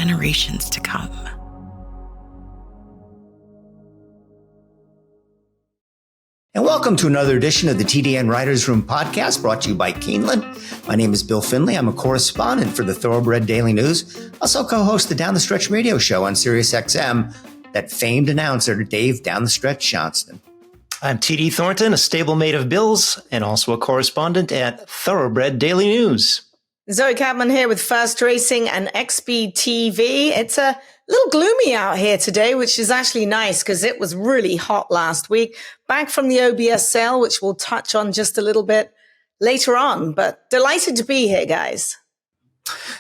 generations to come. And welcome to another edition of the TDN Writers Room podcast brought to you by Keeneland. My name is Bill Finley. I'm a correspondent for the Thoroughbred Daily News. Also co-host the Down the Stretch radio show on SiriusXM, that famed announcer Dave Down the Stretch Johnston. I'm TD Thornton, a stablemate of Bill's and also a correspondent at Thoroughbred Daily News. Zoe Cadman here with Fast Racing and XB TV. It's a little gloomy out here today, which is actually nice because it was really hot last week. Back from the OBS sale, which we'll touch on just a little bit later on, but delighted to be here, guys.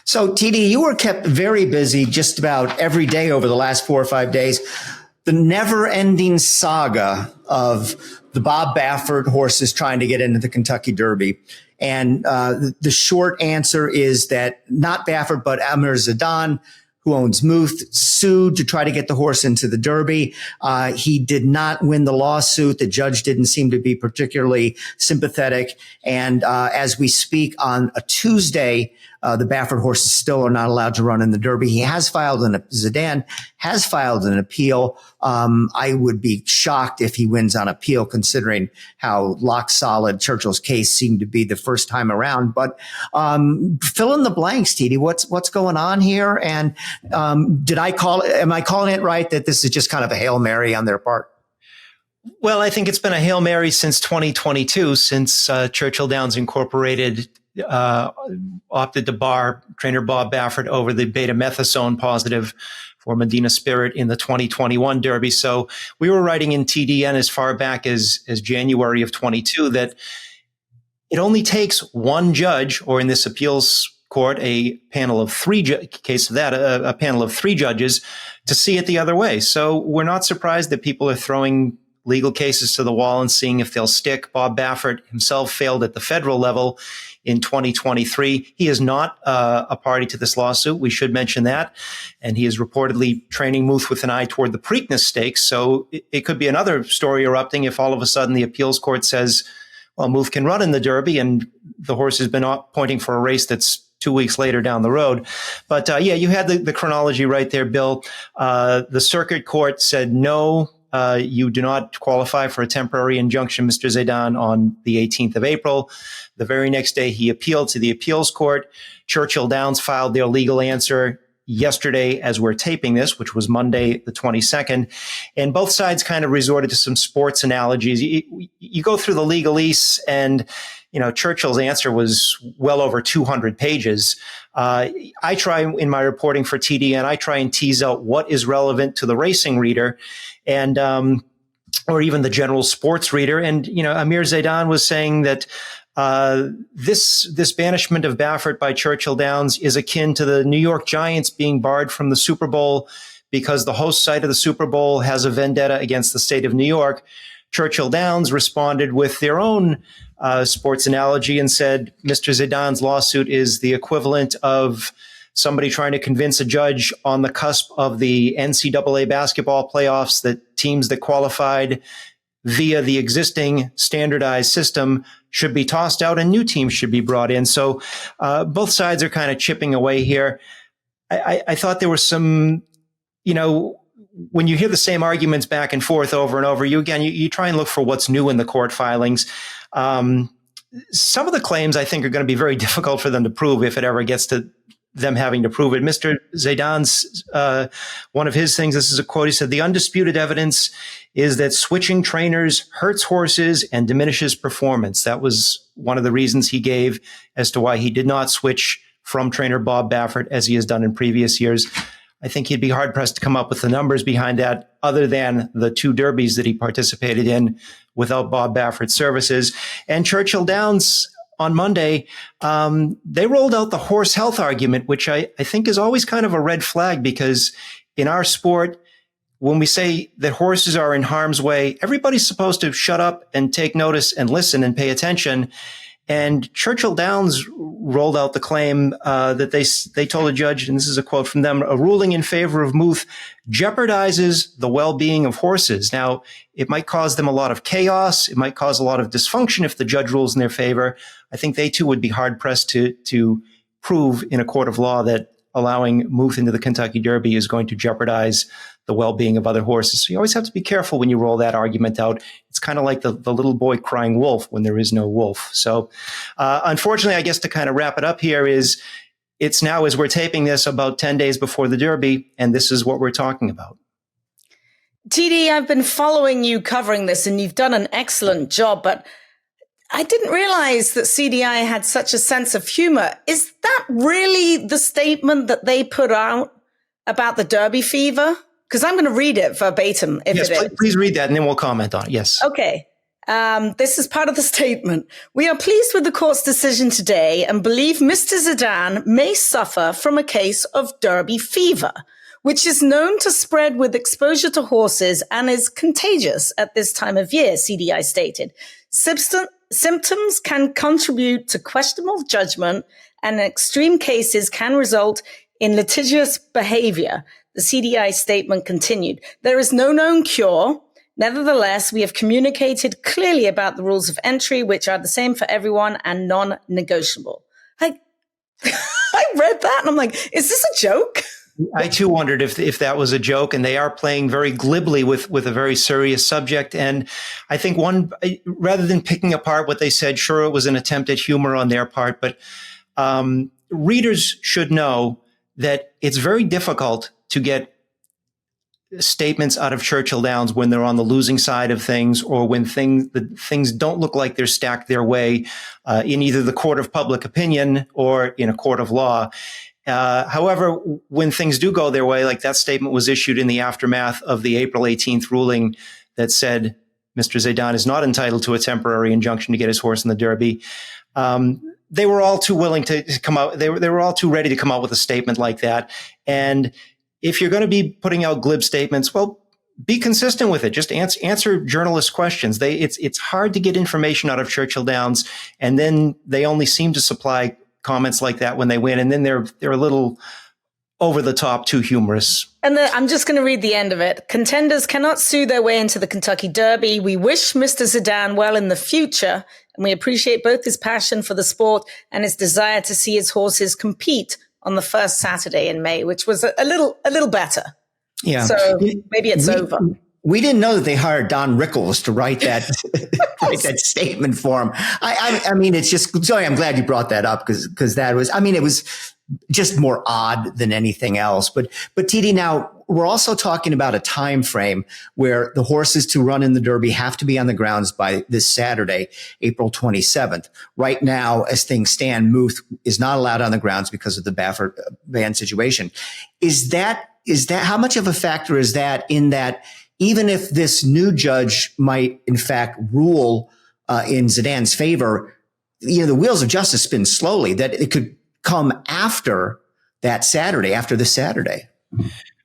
So, TD, you were kept very busy just about every day over the last 4 or 5 days. The never-ending saga of the Bob Baffert horses trying to get into the Kentucky Derby. And the short answer is that not Baffert, but Amir Zidane, who owns Muth, sued to try to get the horse into the Derby. He did not win the lawsuit. The judge didn't seem to be particularly sympathetic. And as we speak on a Tuesday, the Baffert horses still are not allowed to run in the Derby. Zidane has filed an appeal. I would be shocked if he wins on appeal, considering how lock solid Churchill's case seemed to be the first time around. But fill in the blanks, TD. What's going on here? And am I calling it right that this is just kind of a Hail Mary on their part? Well, I think it's been a Hail Mary since 2022, since Churchill Downs Incorporated opted to bar trainer Bob Baffert over the beta-methasone positive for Medina Spirit in the 2021 Derby. So we were writing in TDN as far back as January of 22 that it only takes one judge, or in this appeals court, a panel of three a panel of three judges, to see it the other way. So we're not surprised that people are throwing legal cases to the wall and seeing if they'll stick. Bob Baffert himself failed at the federal level in 2023. He is not a party to this lawsuit. We should mention that. And he is reportedly training Muth with an eye toward the Preakness Stakes. So it could be another story erupting if all of a sudden the appeals court says, well, Muth can run in the Derby, and the horse has been pointing for a race that's 2 weeks later down the road. But you had the chronology right there, Bill. The circuit court said, no, you do not qualify for a temporary injunction, Mr. Zidane, on the 18th of April. The very next day, he appealed to the appeals court. Churchill Downs filed their legal answer yesterday as we're taping this, which was Monday, the 22nd. And both sides kind of resorted to some sports analogies. You go through the legalese, and Churchill's answer was well over 200 pages. I try in my reporting for TDN, I try and tease out what is relevant to the racing reader and or even the general sports reader. And Amir Zidane was saying that this banishment of Baffert by Churchill Downs is akin to the New York Giants being barred from the Super Bowl because the host site of the Super Bowl has a vendetta against the state of New York. Churchill Downs responded with their own sports analogy and said, Mr. Zidane's lawsuit is the equivalent of somebody trying to convince a judge on the cusp of the NCAA basketball playoffs that teams that qualified via the existing standardized system should be tossed out and new teams should be brought in. So both sides are kind of chipping away here. I thought there was some, when you hear the same arguments back and forth over and over, you try and look for what's new in the court filings. Some of the claims I think are going to be very difficult for them to prove if it ever gets to them having to prove it. Mr. Zidane's, one of his things, this is a quote, he said, the undisputed evidence is that switching trainers hurts horses and diminishes performance. That was one of the reasons he gave as to why he did not switch from trainer Bob Baffert as he has done in previous years. I think he'd be hard pressed to come up with the numbers behind that other than the two derbies that he participated in without Bob Baffert's services. And Churchill Downs on Monday, they rolled out the horse health argument, which I think is always kind of a red flag, because in our sport, when we say that horses are in harm's way, everybody's supposed to shut up and take notice and listen and pay attention. And Churchill Downs rolled out the claim that they told a judge, and this is a quote from them, a ruling in favor of Muth jeopardizes the well-being of horses. Now, it might cause them a lot of chaos. It might cause a lot of dysfunction if the judge rules in their favor. I think they too would be hard-pressed to prove in a court of law that allowing Muth into the Kentucky Derby is going to jeopardize the well-being of other horses. So you always have to be careful when you roll that argument out. It's kind of like the little boy crying wolf when there is no wolf. So unfortunately, I guess to kind of wrap it up here is it's now, as we're taping this, about 10 days before the Derby, and this is what we're talking about. TD, I've been following you covering this, and you've done an excellent job, but I didn't realize that CDI had such a sense of humor. Is that really the statement that they put out about the Derby fever? Because I'm going to read it verbatim. Yes, please read that, and then we'll comment on it. Yes. Okay. This is part of the statement. We are pleased with the court's decision today and believe Mr. Zidane may suffer from a case of Derby fever, which is known to spread with exposure to horses and is contagious at this time of year, CDI stated. Symptoms can contribute to questionable judgment and in extreme cases can result in litigious behavior. The CDI statement continued. There is no known cure. Nevertheless, we have communicated clearly about the rules of entry, which are the same for everyone and non-negotiable. I read that and I'm like, is this a joke? I too wondered if that was a joke, and they are playing very glibly with a very serious subject. And I think rather than picking apart what they said, sure, it was an attempt at humor on their part, but readers should know that it's very difficult to get statements out of Churchill Downs when they're on the losing side of things, or when things don't look like they're stacked their way in either the court of public opinion or in a court of law. However, when things do go their way, like that statement was issued in the aftermath of the April 18th ruling that said Mr. Zidane is not entitled to a temporary injunction to get his horse in the Derby. They were all too willing to come out. They were all too ready to come out with a statement like that. And if you're going to be putting out glib statements, well, be consistent with it. Just answer journalists' questions. It's hard to get information out of Churchill Downs, and then they only seem to supply comments like that when they win, and then they're a little over the top, too humorous. And I'm just going to read the end of it. Contenders cannot sue their way into the Kentucky Derby. We wish Mr. Zidane well in the future, and we appreciate both his passion for the sport and his desire to see his horses compete on the first Saturday in May, which was a little better. Yeah. So maybe it's over. We didn't know that they hired Don Rickles to write that that statement for him. I mean, it's just, sorry, I'm glad you brought that up because that was, I mean, it was just more odd than anything else. But TD, now we're also talking about a time frame where the horses to run in the Derby have to be on the grounds by this Saturday, April 27th. Right now, as things stand, Muth is not allowed on the grounds because of the Baffert ban situation. Is that how much of a factor is that in that? Even if this new judge might, in fact, rule in Zidane's favor, the wheels of justice spin slowly, that it could come after that Saturday, after the Saturday.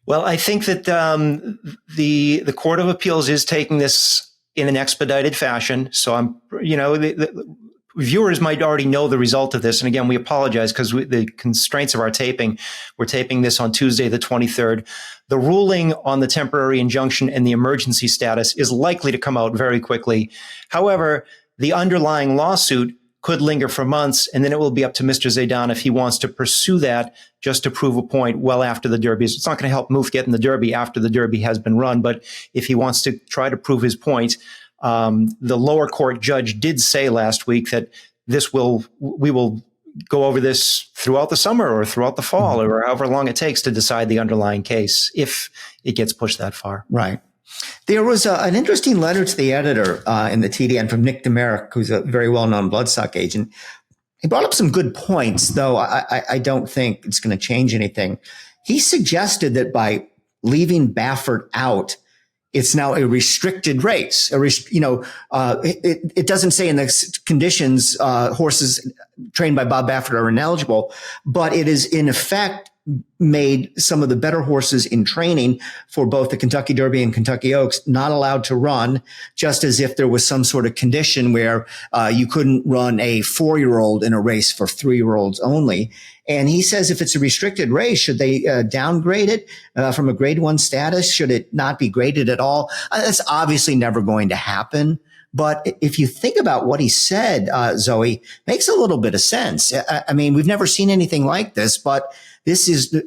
Well, I think that the Court of Appeals is taking this in an expedited fashion. So the viewers might already know the result of this. And again, we apologize because the constraints of our taping, we're taping this on Tuesday, the 23rd. The ruling on the temporary injunction and the emergency status is likely to come out very quickly. However, the underlying lawsuit could linger for months, and then it will be up to Mr. Zidane if he wants to pursue that just to prove a point well after the Derby. It's not going to help Muth get in the Derby after the Derby has been run, but if he wants to try to prove his point, the lower court judge did say last week that we will go over this throughout the summer or throughout the fall or however long it takes to decide the underlying case if it gets pushed that far. Right. There was an interesting letter to the editor in the TDN from Nick Demerick, who's a very well-known bloodstock agent. He brought up some good points, though I don't think it's going to change anything. He suggested that by leaving Baffert out, it's now a restricted race. It doesn't say in the conditions horses trained by Bob Baffert are ineligible, but it is in effect made some of the better horses in training for both the Kentucky Derby and Kentucky Oaks not allowed to run, just as if there was some sort of condition where you couldn't run a 4-year-old in a race for 3-year-olds only. And he says if it's a restricted race, should they downgrade it from a grade 1 status? Should it not be graded at all? That's obviously never going to happen. But if you think about what he said, Zoe, makes a little bit of sense. I mean, we've never seen anything like this, but this is,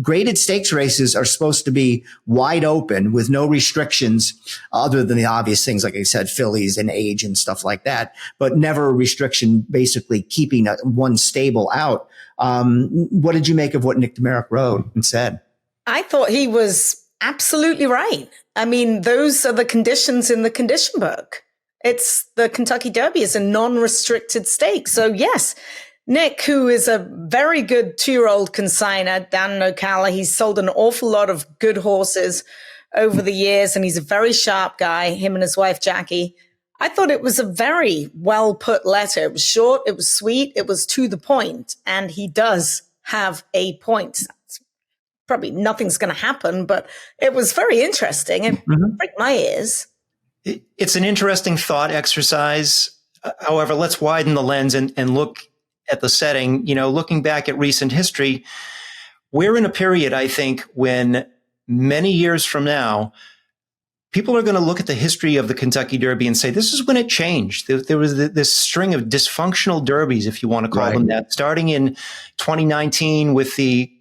graded stakes races are supposed to be wide open with no restrictions other than the obvious things, like I said, fillies and age and stuff like that, but never a restriction basically keeping one stable out. What did you make of what Nick DeMerick wrote and said? I thought he was absolutely right. I mean, those are the conditions in the condition book. It's the Kentucky Derby is a non-restricted stake. So yes, Nick, who is a very good 2-year-old consigner down in Ocala, he's sold an awful lot of good horses over the years, and he's a very sharp guy, him and his wife, Jackie. I thought it was a very well put letter. It was short, it was sweet, it was to the point, and he does have a point. Probably nothing's going to happen, but it was very interesting. It pricked my ears. It's an interesting thought exercise. However, let's widen the lens and look at the setting. Looking back at recent history, we're in a period, I think, when many years from now, people are going to look at the history of the Kentucky Derby and say, this is when it changed. There was this string of dysfunctional derbies, if you want to call them that, starting in 2019 with the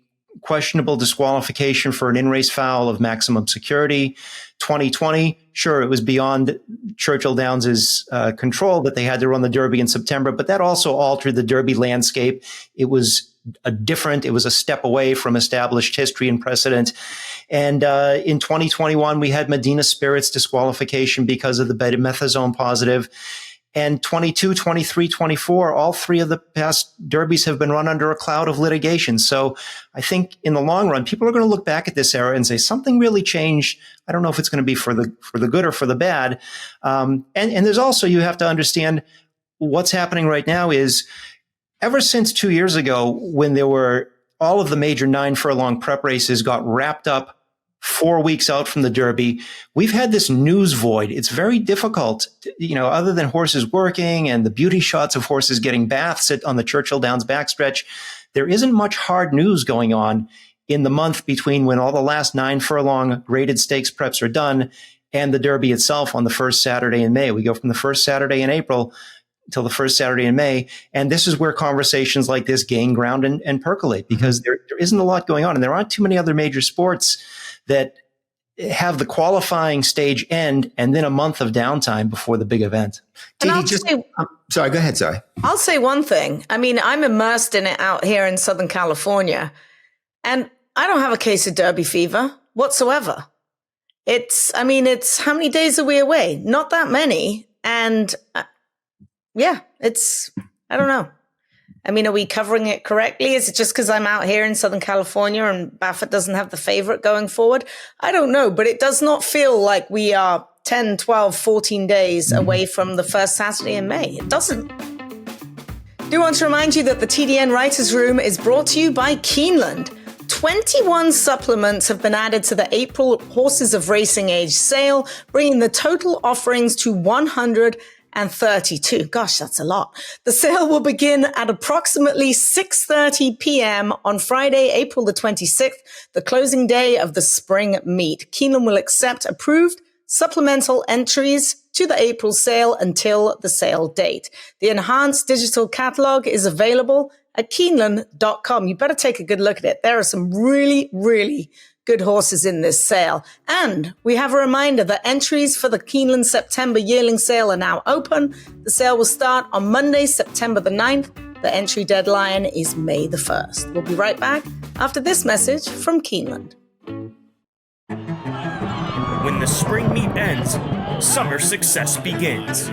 questionable disqualification for an in-race foul of maximum security. 2020, sure, it was beyond Churchill Downs' control that they had to run the Derby in September, but that also altered the Derby landscape. It was a step away from established history and precedent. And in 2021, we had Medina Spirit's disqualification because of the betamethasone positive. And 22, 23, 24, all three of the past derbies have been run under a cloud of litigation. So I think in the long run, people are going to look back at this era and say something really changed. I don't know if it's going to be for the good or for the bad. And there's also, you have to understand what's happening right now is ever since 2 years ago, when there were all of the major 9 furlong prep races got wrapped up 4 weeks out from the Derby, we've had this news void. It's very difficult, other than horses working and the beauty shots of horses getting baths on the Churchill Downs backstretch, there isn't much hard news going on in the month between when all the last 9 furlong graded stakes preps are done and the Derby itself on the first Saturday in May. We go from the first Saturday in April till the first Saturday in May. And this is where conversations like this gain ground and percolate, because there isn't a lot going on. And there aren't too many other major sports that have the qualifying stage end and then a month of downtime before the big event. Sorry, go ahead. Sorry. I'll say one thing. I mean, I'm immersed in it out here in Southern California, and I don't have a case of Derby fever whatsoever. It's how many days are we away? Not that many. And I don't know. I mean, are we covering it correctly? Is it just because I'm out here in Southern California and Baffert doesn't have the favorite going forward? I don't know, but it does not feel like we are 10, 12, 14 days away from the first Saturday in May. It doesn't. Do want to remind you that the TDN Writers Room is brought to you by Keeneland. 21 supplements have been added to the April Horses of Racing Age sale, bringing the total offerings to 132. Gosh, that's a lot. The sale will begin at approximately 6:30 p.m. on Friday, April the 26th, the closing day of the spring meet. Keeneland will accept approved supplemental entries to the April sale until the sale date. The enhanced digital catalog is available at Keeneland.com. You better take a good look at it. There are some really, really good horses in this sale. And we have a reminder that entries for the Keeneland September yearling sale are now open. The sale will start on Monday, September the 9th. The entry deadline is May the 1st. We'll be right back after this message from Keeneland. When the spring meet ends, summer success begins.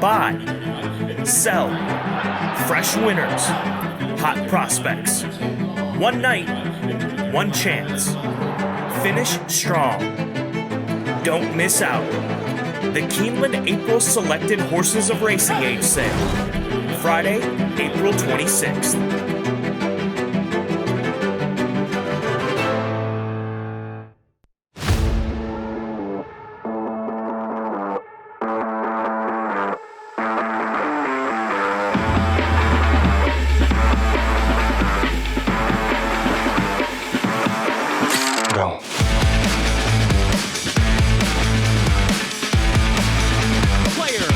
Buy, sell, fresh winners, hot prospects. One night, one chance. Finish strong. Don't miss out. The Keeneland April Selected Horses of Racing Age sale. Friday, April 26th. Player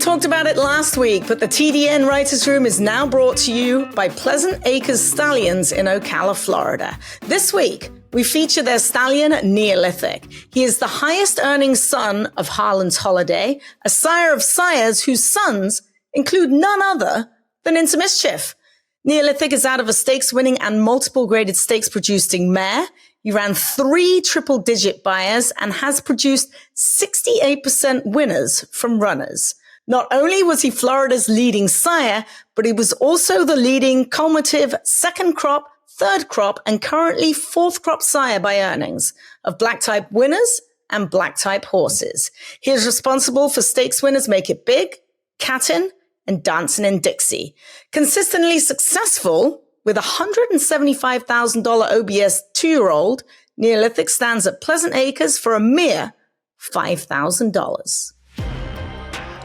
talked about it last week, but the TDN Writers Room is now brought to you by Pleasant Acres Stallions in Ocala, Florida. This week, we feature their stallion, Neolithic. He is the highest earning son of Harlan's Holiday, a sire of sires whose sons include none other than Into Mischief. Neolithic is out of a stakes winning and multiple graded stakes producing mare. He ran 3 triple-digit buyers and has produced 68% winners from runners. Not only was he Florida's leading sire, but he was also the leading cumulative second crop, third crop, and currently fourth crop sire by earnings of black type winners and black type horses. He is responsible for stakes winners Make It Big, Catin, and Dancing in Dixie. Consistently successful with a $175,000 OBS 2-year-old, Neolithic stands at Pleasant Acres for a mere $5,000.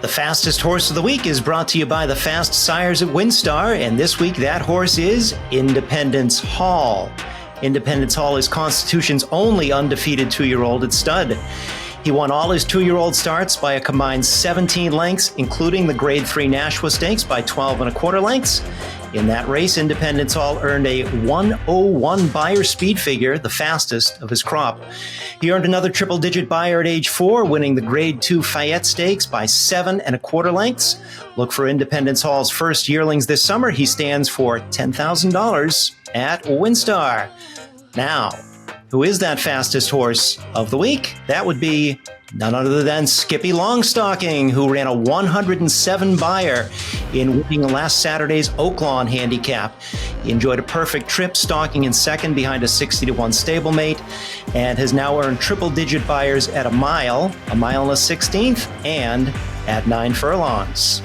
The fastest horse of the week is brought to you by the Fast Sires at WinStar, and this week that horse is Independence Hall. Independence Hall is Constitution's only undefeated 2-year-old at stud. He won all his 2-year-old starts by a combined 17 lengths, including the Grade 3 Nashua Stakes by 12 1/4 lengths. In that race, Independence Hall earned a 101 Beyer speed figure, the fastest of his crop. He earned another triple-digit Beyer at age 4, winning the Grade 2 Fayette Stakes by 7 1/4 lengths. Look for Independence Hall's first yearlings this summer. He stands for $10,000 at WinStar. Now, who is that fastest horse of the week? That would be none other than Skippy Longstocking, who ran a 107 Beyer in winning last Saturday's Oaklawn handicap. He enjoyed a perfect trip, stalking in second behind a 60-1 stablemate, and has now earned triple-digit Beyers at a mile and a 16th, and at 9 furlongs.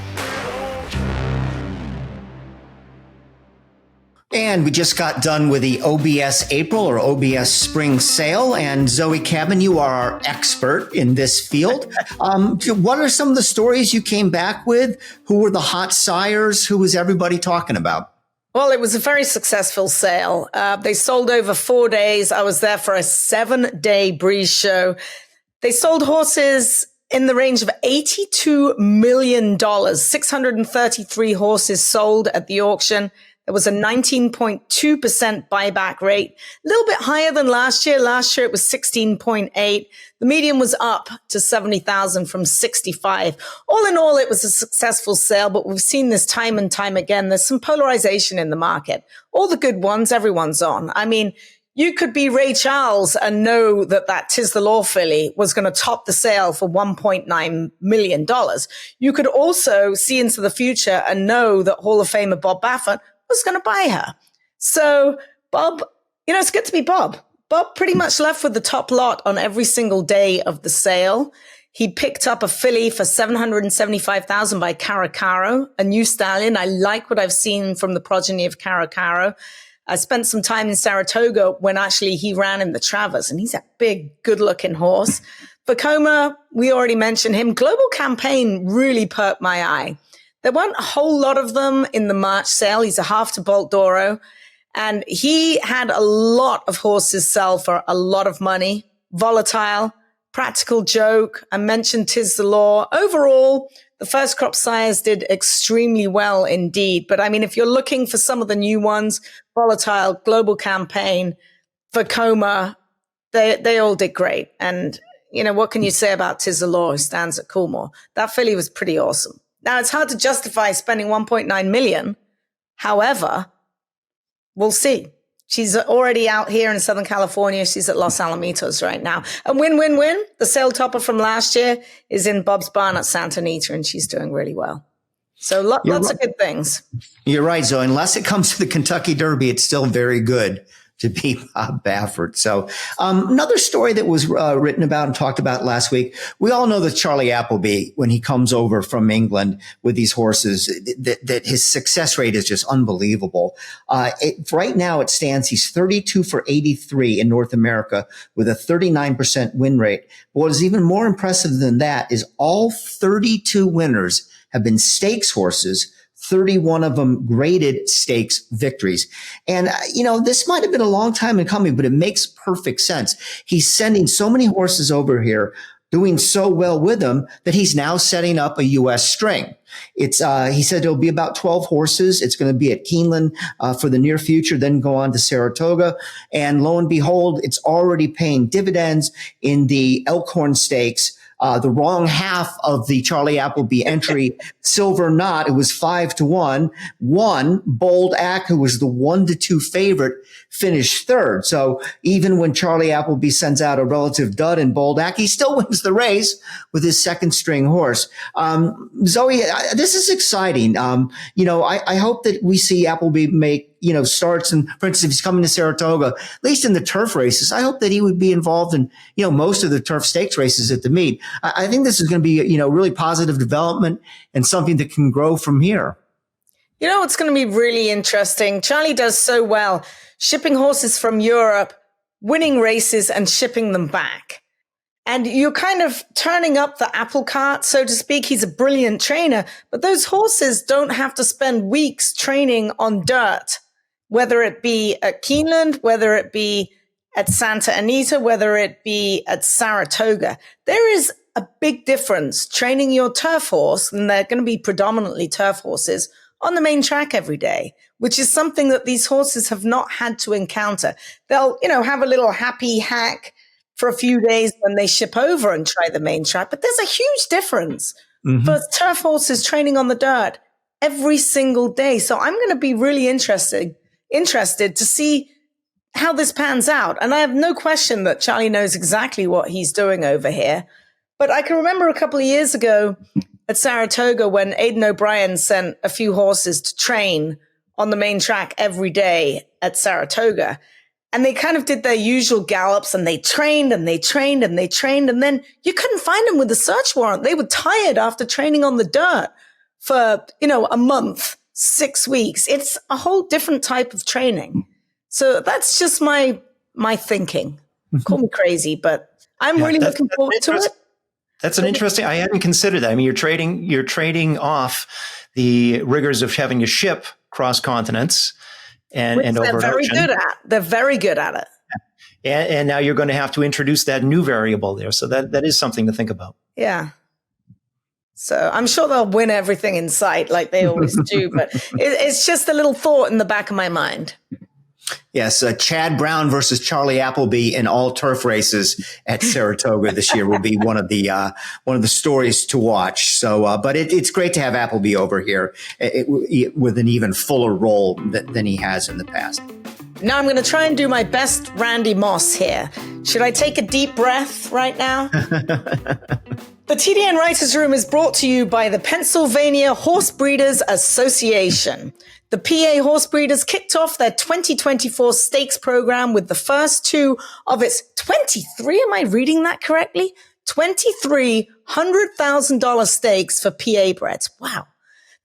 And we just got done with the OBS April or OBS Spring Sale. And Zoe Cabin, you are our expert in this field. What are some of the stories you came back with? Who were the hot sires? Who was everybody talking about? Well, it was a very successful sale. They sold over 4 days. I was there for a 7-day breeze show. They sold horses in the range of $82 million. 633 horses sold at the auction. There was a 19.2% buyback rate, a little bit higher than last year. Last year, it was 16.8. The median was up to 70,000 from 65. All in all, it was a successful sale, but we've seen this time and time again. There's some polarization in the market. All the good ones, everyone's on. I mean, you could be Ray Charles and know that 'Tis the Law filly was going to top the sale for $1.9 million. You could also see into the future and know that Hall of Famer Bob Baffert was going to buy her. So Bob, it's good to be Bob. Bob pretty much left with the top lot on every single day of the sale. He picked up a filly for $775,000 by Caracaro, a new stallion. I like what I've seen from the progeny of Caracaro. I spent some time in Saratoga when actually he ran in the Travers, and he's a big, good-looking horse. Vacoma, we already mentioned him. Global Campaign really perked my eye. There weren't a whole lot of them in the March sale. He's a half to Bolt Doro. And he had a lot of horses sell for a lot of money. Volatile, Practical Joke. I mentioned 'Tis the Law. Overall, the first crop sires did extremely well indeed. But I mean, if you're looking for some of the new ones, Volatile, Global Campaign, Vacoma, they all did great. And, what can you say about 'Tis the Law, who stands at Coolmore? That filly was pretty awesome. Now, it's hard to justify spending $1.9 million. However, we'll see. She's already out here in Southern California. She's at Los Alamitos right now. And win. The sale topper from last year is in Bob's Barn at Santa Anita, and she's doing really well. So lots of good things. You're right, Zoe. Unless it comes to the Kentucky Derby, it's still very good to be Bob Baffert. So another story that was written about and talked about last week, we all know that Charlie Appleby, when he comes over from England with these horses, that his success rate is just unbelievable. Right now it stands, he's 32 for 83 in North America with a 39% win rate. But what is even more impressive than that is all 32 winners have been stakes horses, 31 of them graded stakes victories. And, this might have been a long time in coming, but it makes perfect sense. He's sending so many horses over here doing so well with him that he's now setting up a U.S. string. He said it'll be about 12 horses. It's going to be at Keeneland for the near future, then go on to Saratoga. And lo and behold, it's already paying dividends in the Elkhorn Stakes. The wrong half of the Charlie Appleby entry, Silver Knot, it was 5-1. Won. Bold Act, who was the 1-2 favorite, finished third. So even when Charlie Appleby sends out a relative dud in Bold Act, he still wins the race with his second string horse. Zoe, this is exciting. I hope that we see Appleby make, starts. And for instance, if he's coming to Saratoga, at least in the turf races, I hope that he would be involved in, most of the turf stakes races at the meet. I think this is going to be, really positive development and something that can grow from here. It's going to be really interesting. Charlie does so well shipping horses from Europe, winning races and shipping them back. And you're kind of turning up the apple cart, so to speak. He's a brilliant trainer, but those horses don't have to spend weeks training on dirt, whether it be at Keeneland, whether it be at Santa Anita, whether it be at Saratoga. There is a big difference training your turf horse, and they're going to be predominantly turf horses, on the main track every day, which is something that these horses have not had to encounter. They'll, have a little happy hack for a few days when they ship over and try the main track. But there's a huge difference for turf horses training on the dirt every single day. So I'm going to be really interested to see how this pans out. And I have no question that Charlie knows exactly what he's doing over here. But I can remember a couple of years ago at Saratoga when Aidan O'Brien sent a few horses to train on the main track every day at Saratoga. And they kind of did their usual gallops, and they trained and they trained and they trained. And then you couldn't find them with a search warrant. They were tired after training on the dirt for, a month, 6 weeks. It's a whole different type of training. So that's just my thinking. Call me crazy, but I'm really looking forward to it. That's an interesting, I hadn't considered that. I mean, you're trading off the rigors of having to ship cross continents and over an ocean. They're very good at it. And now you're going to have to introduce that new variable there. So that is something to think about. Yeah. So I'm sure they'll win everything in sight like they always do, but it's just a little thought in the back of my mind. Yes, Chad Brown versus Charlie Appleby in all turf races at Saratoga this year will be one of the stories to watch. So, but it's great to have Appleby over here with an even fuller role than he has in the past. Now I'm going to try and do my best Randy Moss here. Should I take a deep breath right now? The TDN Writers Room is brought to you by the Pennsylvania Horse Breeders Association. The PA Horse Breeders kicked off their 2024 stakes program with the first two of its 23, am I reading that correctly? 23 $100,000 stakes for PA breds. Wow.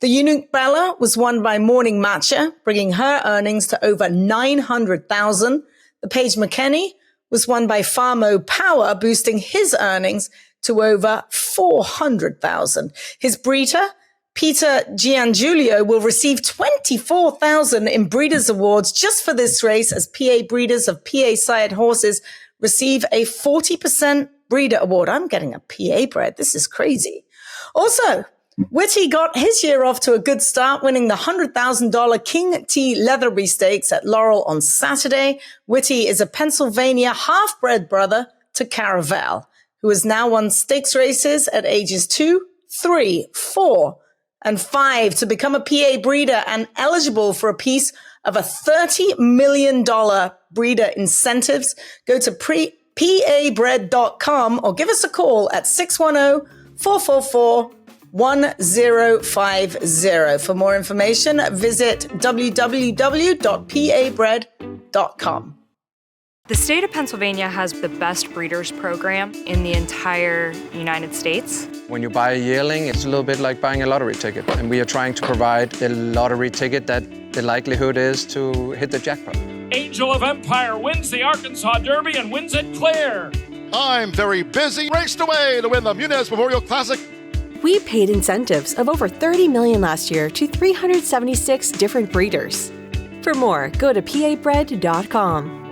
The Unique Bella was won by Morning Matcha, bringing her earnings to over $900,000. The Paige McKenney was won by Farmo Power, boosting his earnings to over $400,000. His breeder, Peter Giangiulio, will receive $24,000 in Breeders' Awards just for this race, as PA breeders of PA sired horses receive a 40% breeder award. I'm getting a PA bred. This is crazy. Also, Whitty got his year off to a good start, winning the $100,000 King T. Leatherby Stakes at Laurel on Saturday. Whitty is a Pennsylvania half-bred brother to Caravel, who has now won stakes races at ages 2, 3, 4, and 5 to become a PA breeder and eligible for a piece of a $30 million breeder incentives. Go to pabred.com or give us a call at 610-444-1050. For more information, visit www.pabred.com. The state of Pennsylvania has the best breeders program in the entire United States. When you buy a yearling, it's a little bit like buying a lottery ticket. And we are trying to provide the lottery ticket that the likelihood is to hit the jackpot. Angel of Empire wins the Arkansas Derby and wins it clear. I'm very busy. Raced away to win the Munez Memorial Classic. We paid incentives of over $30 million last year to 376 different breeders. For more, go to pabred.com.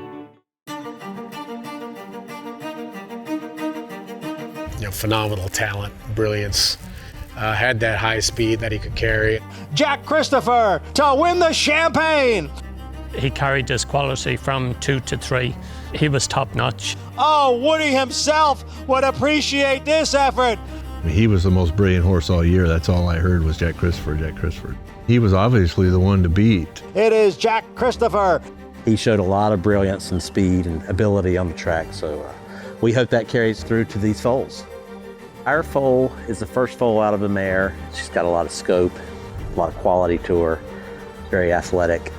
phenomenal talent, brilliance. Had that high speed that he could carry. Jack Christopher to win the Champagne. He carried this quality from 2 to 3. He was top notch. Oh, Woody himself would appreciate this effort. He was the most brilliant horse all year. That's all I heard was Jack Christopher, Jack Christopher. He was obviously the one to beat. It is Jack Christopher. He showed a lot of brilliance and speed and ability on the track, so we hope that carries through to these foals. Our foal is the first foal out of a mare. She's got a lot of scope, a lot of quality to her, very athletic.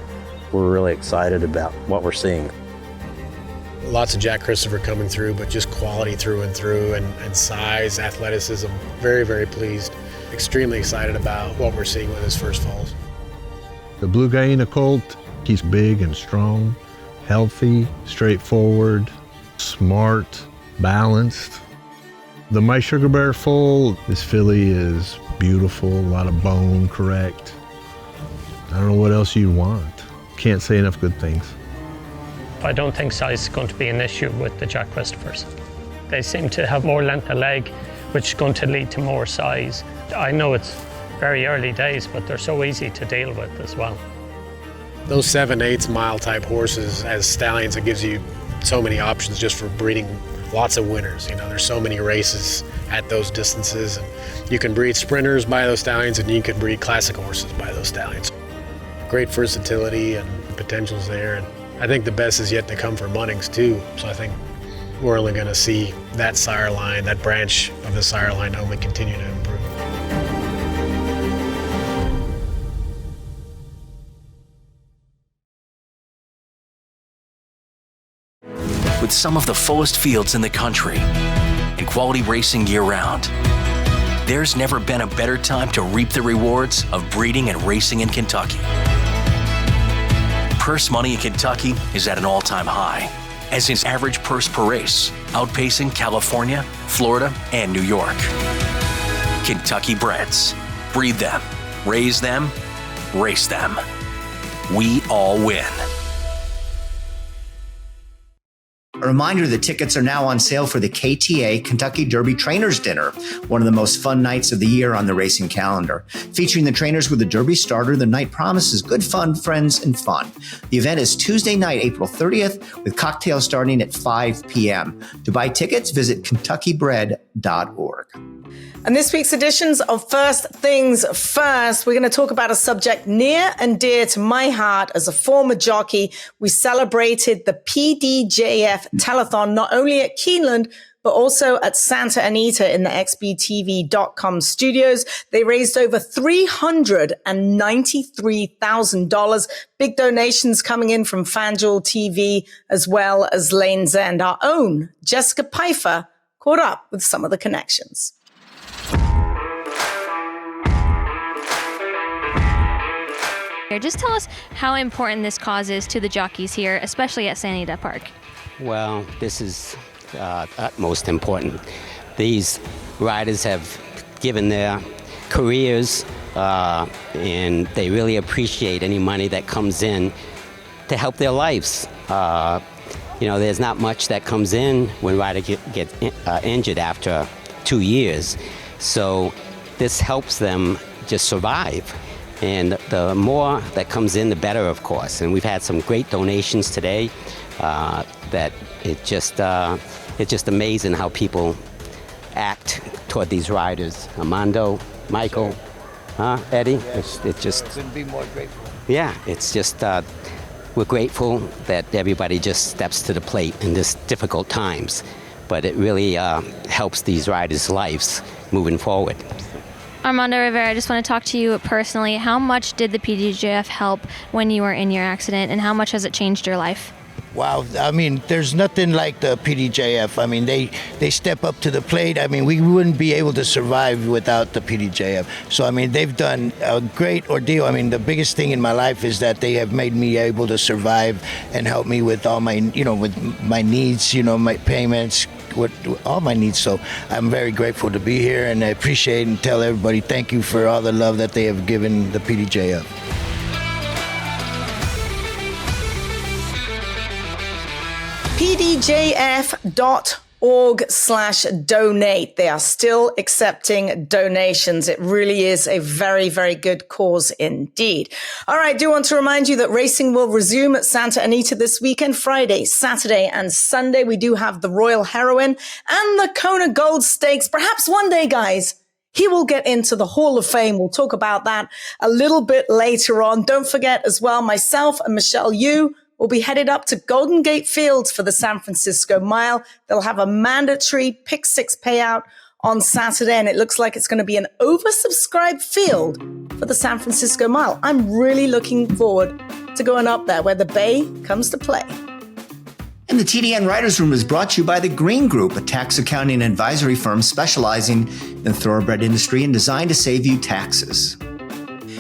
We're really excited about what we're seeing. Lots of Jack Christopher coming through, but just quality through and through, and size, athleticism. Very, very pleased. Extremely excited about what we're seeing with his first foals. The Blue Guyana colt, he's big and strong, healthy, straightforward, smart, balanced. The My Sugar Bear foal, this filly is beautiful, a lot of bone, correct. I don't know what else you'd want. Can't say enough good things. I don't think size is going to be an issue with the Jack Christophers. They seem to have more length of leg, which is going to lead to more size. I know it's very early days, but they're so easy to deal with as well. Those 7/8 mile type horses as stallions, it gives you so many options just for breeding lots of winners. You know, there's so many races at those distances, and you can breed sprinters by those stallions, and you can breed classic horses by those stallions. Great versatility and potentials there, and I think the best is yet to come for Munnings too. So I think we're only going to see that sire line, that branch of the sire line, only continue to improve. With some of the fullest fields in the country and quality racing year-round, there's never been a better time to reap the rewards of breeding and racing in Kentucky. Purse money in Kentucky is at an all-time high, as is average purse per race, outpacing California, Florida, and New York. Kentucky breds. Breed them, raise them, race them. We all win. A reminder that tickets are now on sale for the KTA Kentucky Derby Trainers Dinner, one of the most fun nights of the year on the racing calendar. Featuring the trainers with the Derby starter, the night promises good fun, friends, and fun. The event is Tuesday night, April 30th, with cocktails starting at 5 p.m. To buy tickets, visit KentuckyBred.org. And this week's editions of First Things First, we're going to talk about a subject near and dear to my heart as a former jockey. We celebrated the PDJF telethon not only at Keeneland, but also at Santa Anita in the XBTV.com studios. They raised over $393,000. Big donations coming in from FanDuel TV as well as Lane's End. Our own Jessica Pfeiffer caught up with some of the connections. Just tell us how important this cause is to the jockeys here, especially at Santa Anita Park. Well, this is utmost important. These riders have given their careers and they really appreciate any money that comes in to help their lives. You know, there's not much that comes in when riders get injured after 2 years. So this helps them just survive. And the more that comes in, the better, of course. And we've had some great donations today that it's just amazing how people act toward these riders. Armando, Michael, Eddie, it just couldn't be more grateful. Yeah, it's just we're grateful that everybody just steps to the plate in this difficult times. But it really helps these riders' lives moving forward. Armando Rivera, I just want to talk to you personally. How much did the PDJF help when you were in your accident, and how much has it changed your life? Wow, I mean, there's nothing like the PDJF. I mean, they step up to the plate. I mean, we wouldn't be able to survive without the PDJF. So, I mean, they've done a great ordeal. I mean, the biggest thing in my life is that they have made me able to survive and help me with all my, with my needs, my payments, with all my needs. So I'm very grateful to be here, and I appreciate and tell everybody thank you for all the love that they have given the PDJF. PDJF.org. TDNWriters.org/donate. They are still accepting donations. It really is a very, very good cause indeed. All right. I do want to remind you that racing will resume at Santa Anita this weekend, Friday, Saturday, and Sunday. We do have the Royal Heroine and the Kona Gold Stakes. Perhaps one day, guys, he will get into the Hall of Fame. We'll talk about that a little bit later on. Don't forget as well, myself and Michelle Yu will be headed up to Golden Gate Fields for the San Francisco Mile. They'll have a mandatory pick six payout on Saturday, and it looks like it's going to be an oversubscribed field for the San Francisco Mile. I'm really looking forward to going up there where the Bay comes to play. And the TDN Writers Room is brought to you by the Green Group, a tax accounting and advisory firm specializing in the thoroughbred industry and designed to save you taxes.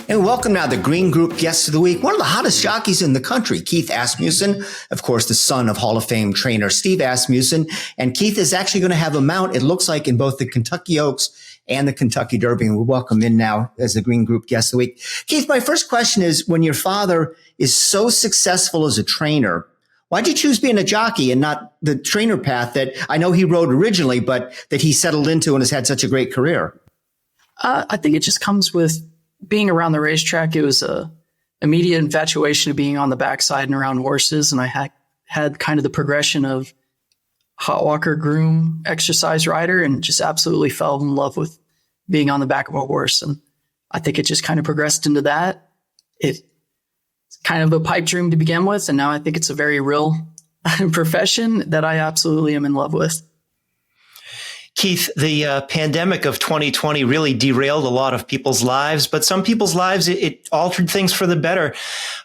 And welcome now the Green Group guest of the week, one of the hottest jockeys in the country, Keith Asmussen, of course, the son of Hall of Fame trainer Steve Asmussen. And Keith is actually going to have a mount, it looks like, in both the Kentucky Oaks and the Kentucky Derby. And we welcome in now as the Green Group guest of the week. Keith, my first question is, when your father is so successful as a trainer, why'd you choose being a jockey and not the trainer path that I know he rode originally, but that he settled into and has had such a great career? I think it just comes with being around the racetrack. It was a immediate infatuation of being on the backside and around horses. And I had kind of the progression of hot walker, groom, exercise rider, and just absolutely fell in love with being on the back of a horse. And I think it just kind of progressed into that. It's kind of a pipe dream to begin with. And now I think it's a very real profession that I absolutely am in love with. Keith, the pandemic of 2020 really derailed a lot of people's lives, but some people's lives, it altered things for the better.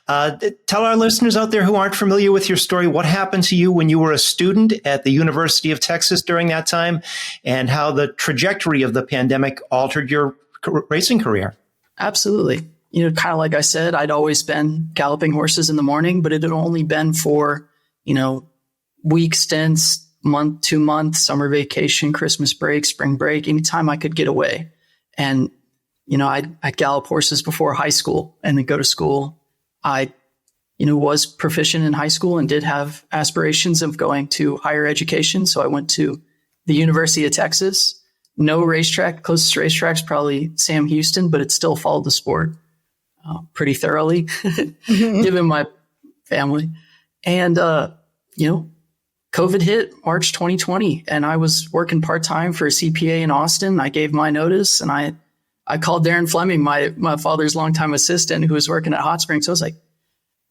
Tell our listeners out there who aren't familiar with your story, what happened to you when you were a student at the University of Texas during that time, and how the trajectory of the pandemic altered your racing career. Absolutely. You know, kind of like I said, I'd always been galloping horses in the morning, but it had only been for, week stints, month, 2 months, summer vacation, Christmas break, spring break, anytime I could get away. And, I'd gallop horses before high school and then go to school. I, was proficient in high school and did have aspirations of going to higher education. So I went to the University of Texas. No racetrack, closest racetrack's probably Sam Houston, but it still followed the sport pretty thoroughly, given my family. And, COVID hit March 2020, and I was working part-time for a CPA in Austin. I gave my notice, and I called Darren Fleming, my father's longtime assistant, who was working at Hot Springs. So I was like,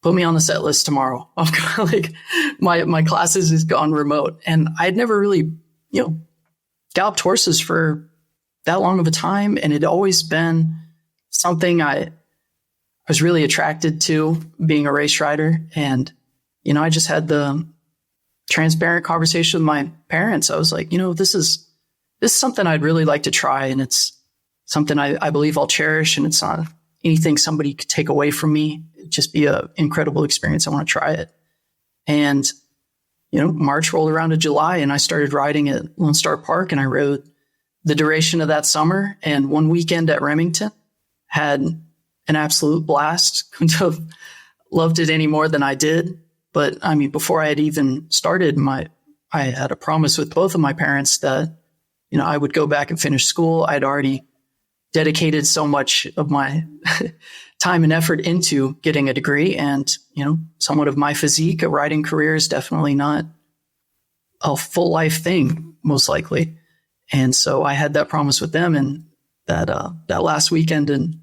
put me on the set list tomorrow. I'm like, my classes has gone remote. And I'd never really, galloped horses for that long of a time. And it had always been something I was really attracted to, being a race rider. And, I just had the transparent conversation with my parents. I was like, this is something I'd really like to try. And it's something I believe I'll cherish. And it's not anything somebody could take away from me. It'd just be an incredible experience. I want to try it. And, March rolled around to July, and I started riding at Lone Star Park, and I rode the duration of that summer. And one weekend at Remington, had an absolute blast. Couldn't have loved it any more than I did. But I mean, before I had even started, I had a promise with both of my parents that, I would go back and finish school. I'd already dedicated so much of my time and effort into getting a degree, and, somewhat of my physique, a riding career is definitely not a full life thing, most likely. And so I had that promise with them, and that last weekend in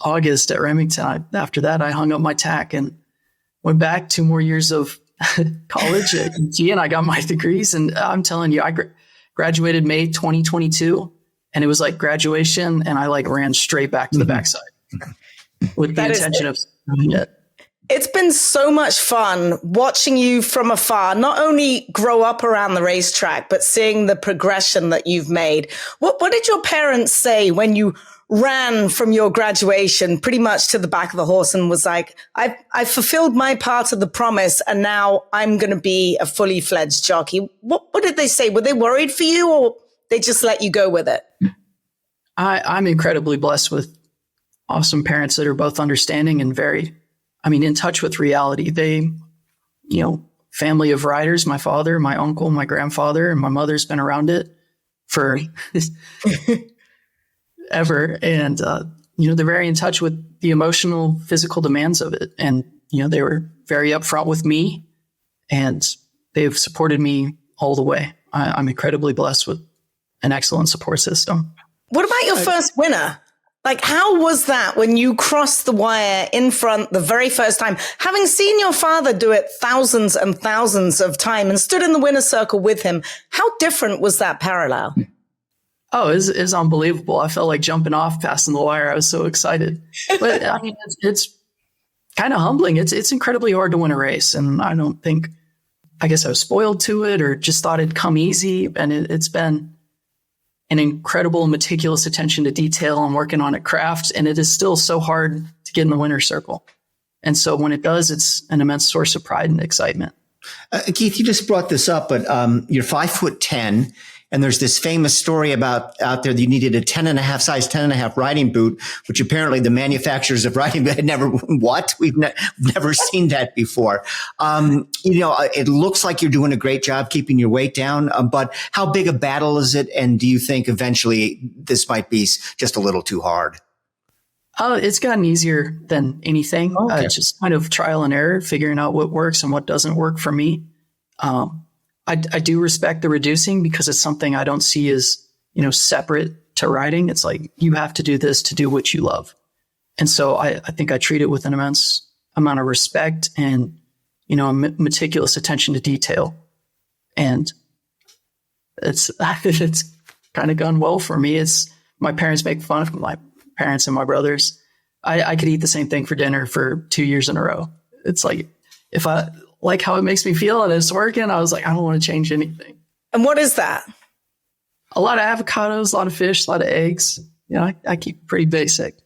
August at Remington, after that, I hung up my tack and went back 2 more years of college at UT, and I got my degrees. And I'm telling you, I graduated May 2022, and it was like graduation, and I ran straight back to the backside with the intention of doing it. It's been so much fun watching you from afar, not only grow up around the racetrack, but seeing the progression that you've made. What did your parents say when you ran from your graduation pretty much to the back of the horse and was like, I fulfilled my part of the promise, and now I'm going to be a fully fledged jockey? What did they say? Were they worried for you, or they just let you go with it? I'm incredibly blessed with awesome parents that are both understanding and very, in touch with reality. They, family of riders. My father, my uncle, my grandfather, and my mother's been around it for ever. And, they're very in touch with the emotional, physical demands of it. And, they were very upfront with me, and they've supported me all the way. I'm incredibly blessed with an excellent support system. What about your first winner? Like, how was that when you crossed the wire in front the very first time? Having seen your father do it thousands and thousands of times and stood in the winner's circle with him, how different was that parallel? Oh, it's unbelievable. I felt like jumping off passing the wire. I was so excited. But I mean, it's kind of humbling. It's incredibly hard to win a race. And I guess I was spoiled to it or just thought it'd come easy. And it's been an incredible, meticulous attention to detail and working on a craft. And it is still so hard to get in the winner's circle. And so when it does, it's an immense source of pride and excitement. Keith, you just brought this up, but you're 5'10", and there's this famous story about out there that you needed a 10.5 riding boot, which apparently the manufacturers of riding boot had never, We've never seen that before. It looks like you're doing a great job keeping your weight down, but how big a battle is it? And do you think eventually this might be just a little too hard? It's gotten easier than anything. Okay. Just kind of trial and error, figuring out what works and what doesn't work for me. I do respect the reducing because it's something I don't see as, separate to riding. It's like, you have to do this to do what you love. And so I think I treat it with an immense amount of respect and, meticulous attention to detail. And it's kind of gone well for me. My parents make fun of my parents and my brothers. I could eat the same thing for dinner for 2 years in a row. It's like, if I like how it makes me feel and it's working, I was like, I don't want to change anything. And what is that? A lot of avocados, a lot of fish, a lot of eggs. I keep pretty basic.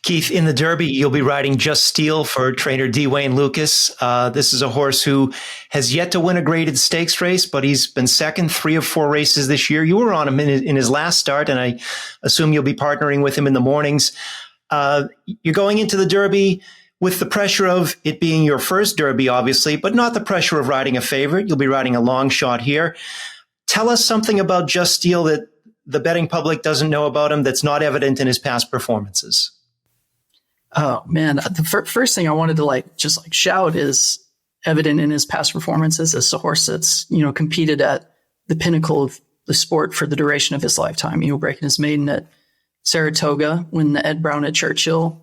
Keith, in the Derby, you'll be riding Just Steel for trainer D. Wayne Lucas. This is a horse who has yet to win a graded stakes race, but he's been second 3 of 4 races this year. You were on him in his last start, and I assume you'll be partnering with him in the mornings. You're going into the Derby with the pressure of it being your first Derby, obviously, but not the pressure of riding a favorite. You'll be riding a long shot here. Tell us something about Just Steel that the betting public doesn't know about him that's not evident in his past performances. Oh, man. The first thing I wanted to shout is evident in his past performances. It's a horse that's, competed at the pinnacle of the sport for the duration of his lifetime, breaking his maiden at Saratoga, winning the Ed Brown at Churchill,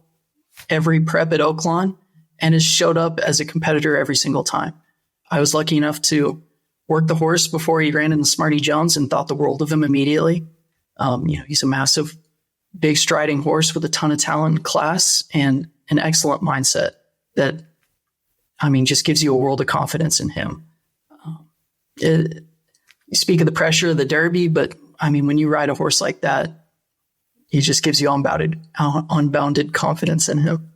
every prep at Oaklawn, and has showed up as a competitor every single time. I was lucky enough to work the horse before he ran in the Smarty Jones and thought the world of him immediately. He's a massive, big striding horse with a ton of talent, class, and an excellent mindset that, just gives you a world of confidence in him. You speak of the pressure of the Derby, but when you ride a horse like that, he just gives you unbounded confidence in him.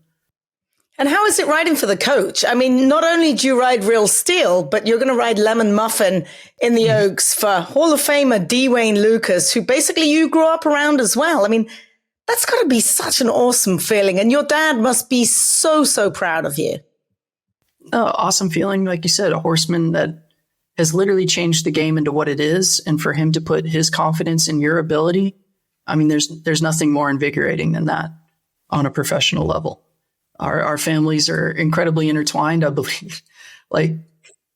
And how is it riding for the coach? Not only do you ride Real Steel, but you're going to ride Lemon Muffin in the Oaks for Hall of Famer D. Wayne Lucas, who basically you grew up around as well. That's got to be such an awesome feeling. And your dad must be so, so proud of you. Awesome feeling. Like you said, a horseman that has literally changed the game into what it is. And for him to put his confidence in your ability, there's nothing more invigorating than that on a professional level. Our families are incredibly intertwined, I believe. Like,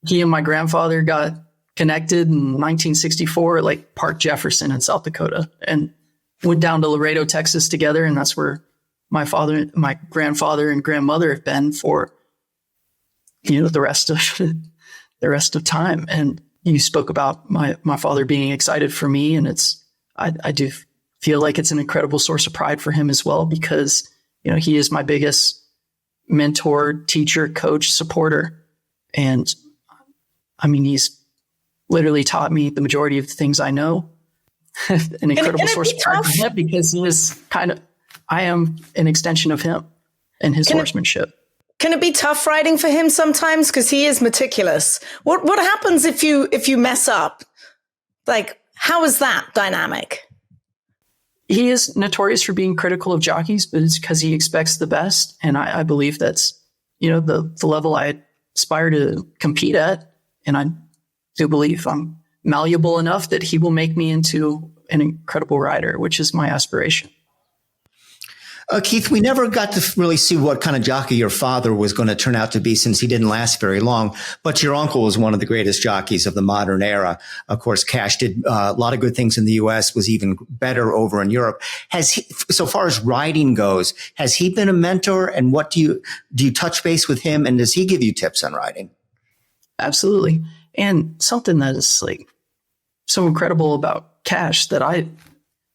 he and my grandfather got connected in 1964 at Park Jefferson in South Dakota and went down to Laredo, Texas together. And that's where my grandfather and grandmother have been for, the rest of time. And you spoke about my father being excited for me. And I do feel like it's an incredible source of pride for him as well, because, he is my biggest mentor, teacher, coach, supporter. And he's literally taught me the majority of the things I know. An incredible source of pride for him, because he is I am an extension of him and his horsemanship. Can it be tough riding for him sometimes? Because he is meticulous. What happens if you mess up? How is that dynamic? He is notorious for being critical of jockeys, but it's because he expects the best. And I believe that's, the level I aspire to compete at. And I do believe I'm malleable enough that he will make me into an incredible rider, which is my aspiration. Keith, we never got to really see what kind of jockey your father was going to turn out to be, since he didn't last very long. But your uncle was one of the greatest jockeys of the modern era. Of course, Cash did a lot of good things in the U.S., was even better over in Europe. Has he, so far as riding goes, has he been a mentor? And what do you touch base with him? And does he give you tips on riding? Absolutely. And something that is like so incredible about Cash that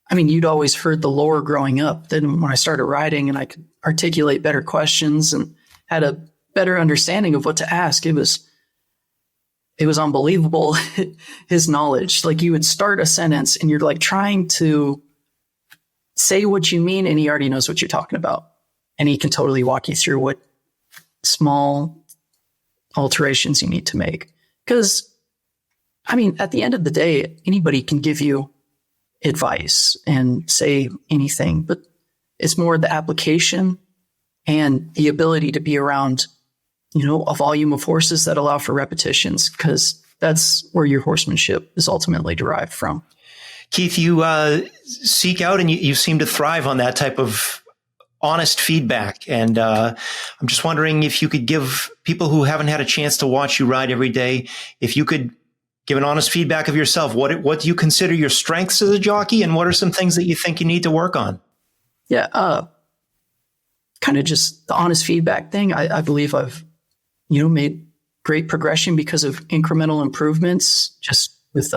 I mean, you'd always heard the lore growing up. Then when I started riding and I could articulate better questions and had a better understanding of what to ask, it was unbelievable, his knowledge. Like, you would start a sentence and you're like trying to say what you mean, and he already knows what you're talking about. And he can totally walk you through what small alterations you need to make. Because, I mean, at the end of the day, anybody can give you advice and say anything, but it's more the application and the ability to be around, a volume of horses that allow for repetitions, because that's where your horsemanship is ultimately derived from. Keith, you seek out and you seem to thrive on that type of honest feedback. And I'm just wondering if you could give people who haven't had a chance to watch you ride every day, if you could give an honest feedback of yourself. What do you consider your strengths as a jockey, and what are some things that you think you need to work on? Yeah, kind of just the honest feedback thing. I believe I've, made great progression because of incremental improvements, just with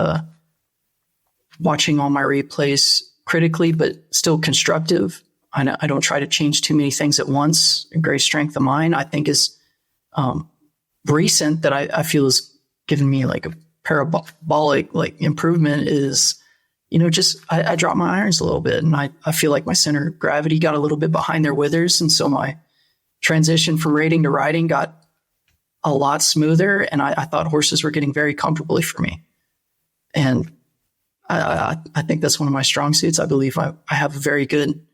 watching all my replays critically, but still constructive. I don't try to change too many things at once. A great strength of mine, I think, is recent that I feel has given me like a parabolic improvement is, just I dropped my irons a little bit, and I feel like my center of gravity got a little bit behind their withers. And so my transition from rating to riding got a lot smoother, and I thought horses were getting very comfortably for me. And I think that's one of my strong suits. I believe I have a very good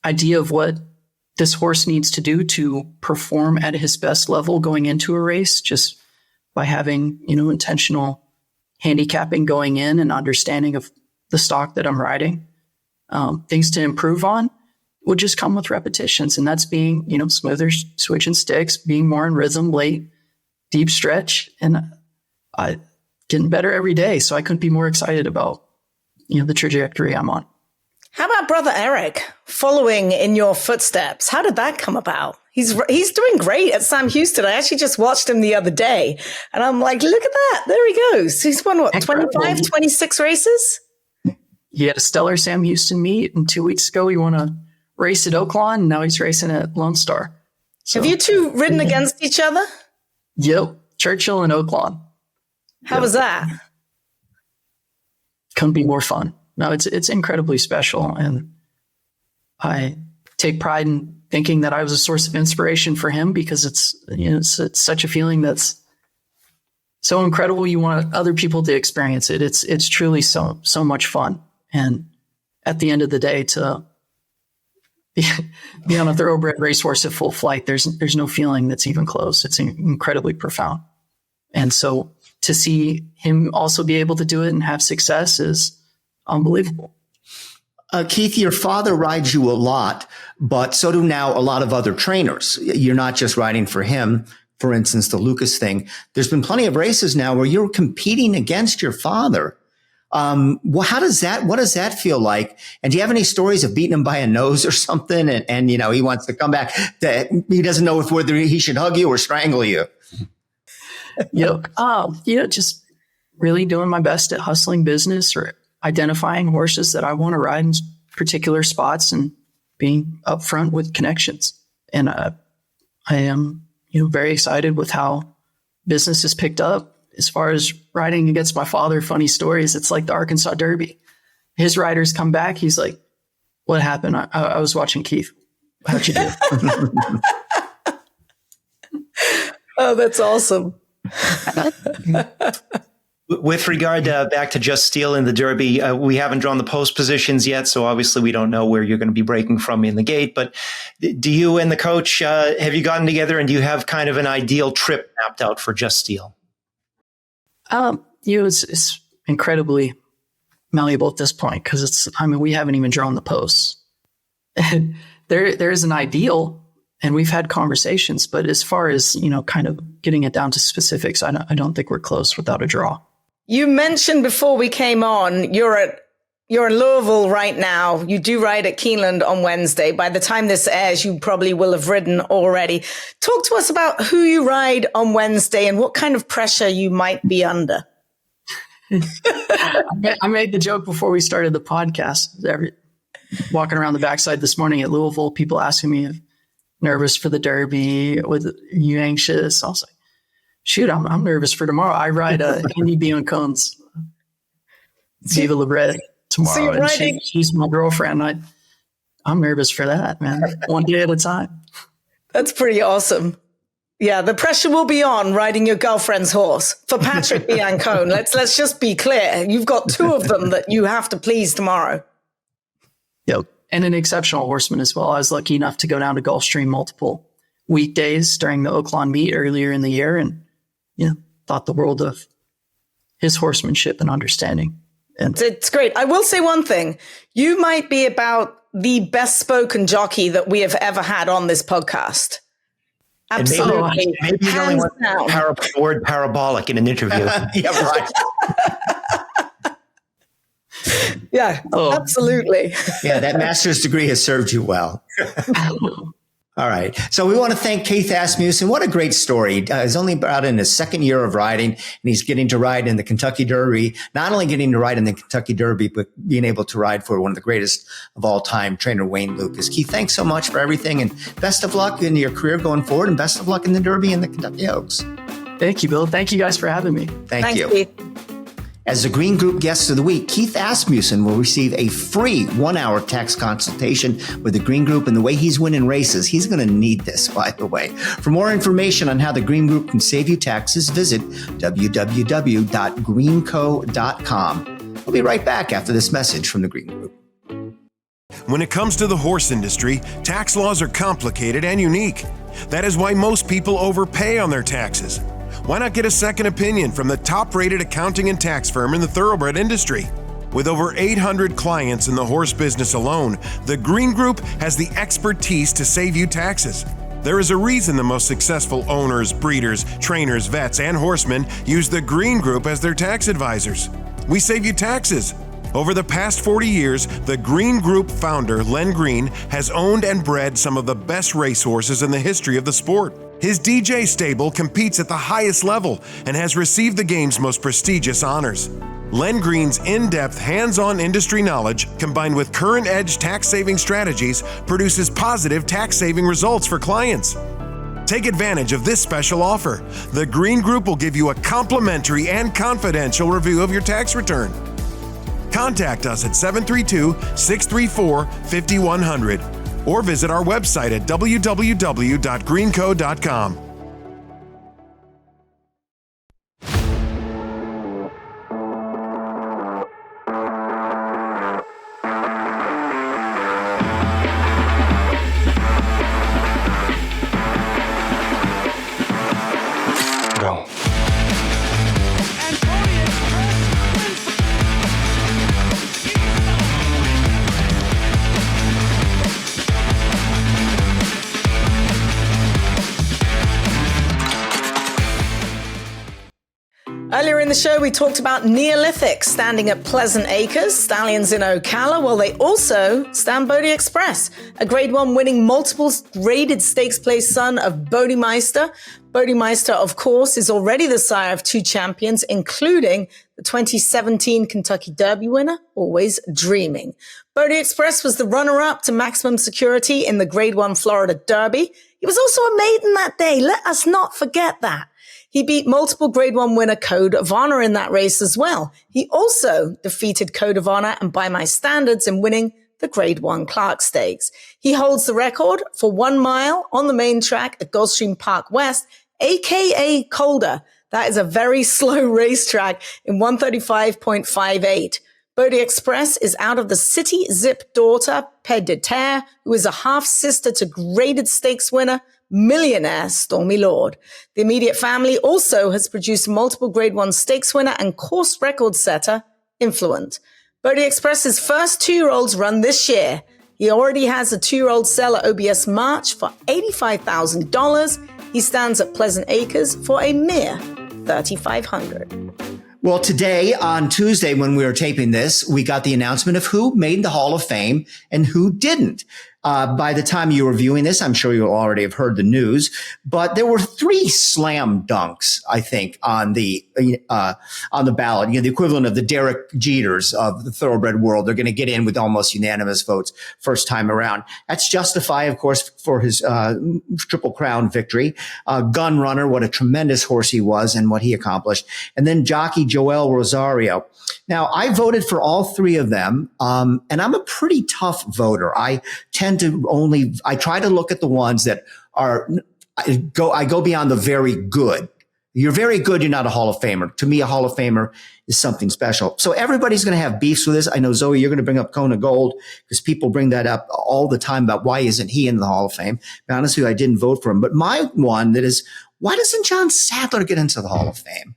idea of what this horse needs to do to perform at his best level going into a race, just by having, intentional handicapping going in and understanding of the stock that I'm riding. Things to improve on would just come with repetitions. And that's being, smoother switching sticks, being more in rhythm, late, deep stretch. And I getting better every day. So I couldn't be more excited about, the trajectory I'm on. How about brother Eric following in your footsteps? How did that come about? He's doing great at Sam Houston. I actually just watched him the other day, and I'm like, look at that. There he goes. He's won, 25, 26 races? He had a stellar Sam Houston meet, and 2 weeks ago he won a race at Oaklawn, and now he's racing at Lone Star. So, have you two ridden against each other? Yep. Churchill and Oaklawn. How was that? Couldn't be more fun. No, it's incredibly special, and I take pride in thinking that I was a source of inspiration for him, because it's such a feeling that's so incredible. You want other people to experience it. It's truly so much fun, and at the end of the day, to be on a thoroughbred racehorse at full flight, there's no feeling that's even close. It's incredibly profound, and so to see him also be able to do it and have success is unbelievable. Keith, your father rides you a lot, but so do now a lot of other trainers. You're not just riding for him. For instance, the Lucas thing. There's been plenty of races now where you're competing against your father. What does that feel like? And do you have any stories of beating him by a nose or something? And he wants to come back. He doesn't know whether he should hug you or strangle you. Just really doing my best at hustling business or identifying horses that I want to ride in particular spots and being upfront with connections. And I am, very excited with how business has picked up. As far as riding against my father, funny stories, it's like the Arkansas Derby. His riders come back. He's like, what happened? I was watching Keith. How'd you do? Oh, that's awesome. With regard back to Just Steel in the Derby, we haven't drawn the post positions yet, so obviously we don't know where you're going to be breaking from in the gate. But do you and the coach, have you gotten together and do you have kind of an ideal trip mapped out for Just Steel? It's incredibly malleable at this point because we haven't even drawn the posts. There is an ideal, and we've had conversations, but as far as, kind of getting it down to specifics, I don't think we're close without a draw. You mentioned before we came on, you're in Louisville right now. You do ride at Keeneland on Wednesday. By the time this airs, you probably will have ridden already. Talk to us about who you ride on Wednesday and what kind of pressure you might be under. I made the joke before we started the podcast. Walking around the backside this morning at Louisville, people asking me, nervous for the Derby? Are you anxious? I was like, shoot, I'm nervous for tomorrow. I ride a Indy Beyond Cones, Viva La Bred tomorrow. So and she's my girlfriend. I'm nervous for that, man. One day at a time. That's pretty awesome. Yeah, the pressure will be on riding your girlfriend's horse. For Patrick Biancone, let's just be clear. You've got two of them that you have to please tomorrow. Yep. And an exceptional horseman as well. I was lucky enough to go down to Gulfstream multiple weekdays during the Oaklawn meet earlier in the year and thought the world of his horsemanship and understanding. And it's great. I will say one thing. You might be about the best spoken jockey that we have ever had on this podcast. Absolutely. Maybe you only want word parabolic in an interview. Yeah, right. Yeah, absolutely. Yeah, that master's degree has served you well. All right. So we want to thank Keith Asmussen. What a great story. He's only about in his second year of riding, and he's getting to ride in the Kentucky Derby. Not only getting to ride in the Kentucky Derby, but being able to ride for one of the greatest of all time, trainer Wayne Lucas. Keith, thanks so much for everything, and best of luck in your career going forward, and best of luck in the Derby and the Kentucky Oaks. Thank you, Bill. Thank you guys for having me. Thanks, you. Keith. As the Green Group Guest of the Week, Keith Asmussen will receive a free 1-hour tax consultation with the Green Group, and the way he's winning races, he's going to need this, by the way. For more information on how the Green Group can save you taxes, visit www.greenco.com. We'll be right back after this message from the Green Group. When it comes to the horse industry, tax laws are complicated and unique. That is why most people overpay on their taxes. Why not get a second opinion from the top-rated accounting and tax firm in the thoroughbred industry? With over 800 clients in the horse business alone, the Green Group has the expertise to save you taxes. There is a reason the most successful owners, breeders, trainers, vets, and horsemen use the Green Group as their tax advisors. We save you taxes. Over the past 40 years, the Green Group founder, Len Green, has owned and bred some of the best racehorses in the history of the sport. His DJ stable competes at the highest level and has received the game's most prestigious honors. Len Green's in-depth, hands-on industry knowledge, combined with current-edge tax-saving strategies, produces positive tax-saving results for clients. Take advantage of this special offer. The Green Group will give you a complimentary and confidential review of your tax return. Contact us at 732-634-5100 or visit our website at www.greenco.com. Earlier in the show, we talked about Neolithic standing at Pleasant Acres, Stallions in Ocala. Well, they also stand Bodie Express, a Grade 1 winning multiple graded stakes place son of Bodymeister. Bodymeister, of course, is already the sire of 2 champions, including the 2017 Kentucky Derby winner, Always Dreaming. Bodie Express was the runner-up to Maximum Security in the Grade 1 Florida Derby. He was also a maiden that day. Let us not forget that. He beat multiple Grade 1 winner Code of Honor in that race as well. He also defeated Code of Honor and By My Standards in winning the Grade 1 Clark Stakes. He holds the record for 1 mile on the main track at Gulfstream Park West, aka Calder. That is a very slow racetrack in 135.58. Bodie Express is out of the City Zip daughter, Ped de Terre, who is a half-sister to graded stakes winner millionaire Stormy Lord. The immediate family also has produced multiple Grade 1 stakes winner and course record setter, Influent. Bodie Express's first 2-year-olds run this year. He already has a 2-year-old sale at OBS March for $85,000. He stands at Pleasant Acres for a mere $3,500. Well, today, on Tuesday, when we were taping this, we got the announcement of who made the Hall of Fame and who didn't. By the time you were viewing this, I'm sure you already have heard the news, but there were 3 slam dunks, I think, on the ballot. The equivalent of the Derek Jeters of the thoroughbred world. They're going to get in with almost unanimous votes first time around. That's Justify, of course, for his Triple Crown victory. Gun Runner, what a tremendous horse he was and what he accomplished. And then Jockey Joel Rosario. Now, I voted for all 3 of them, and I'm a pretty tough voter. I try to look at the ones that I go beyond the very good. You're very good, you're not a Hall of Famer. To me, a Hall of Famer is something special. So everybody's going to have beefs with this. I know, Zoe, you're going to bring up Kona Gold because people bring that up all the time about why isn't he in the Hall of Fame. But honestly, I didn't vote for him. But my one that is, why doesn't John Sadler get into the Hall of Fame?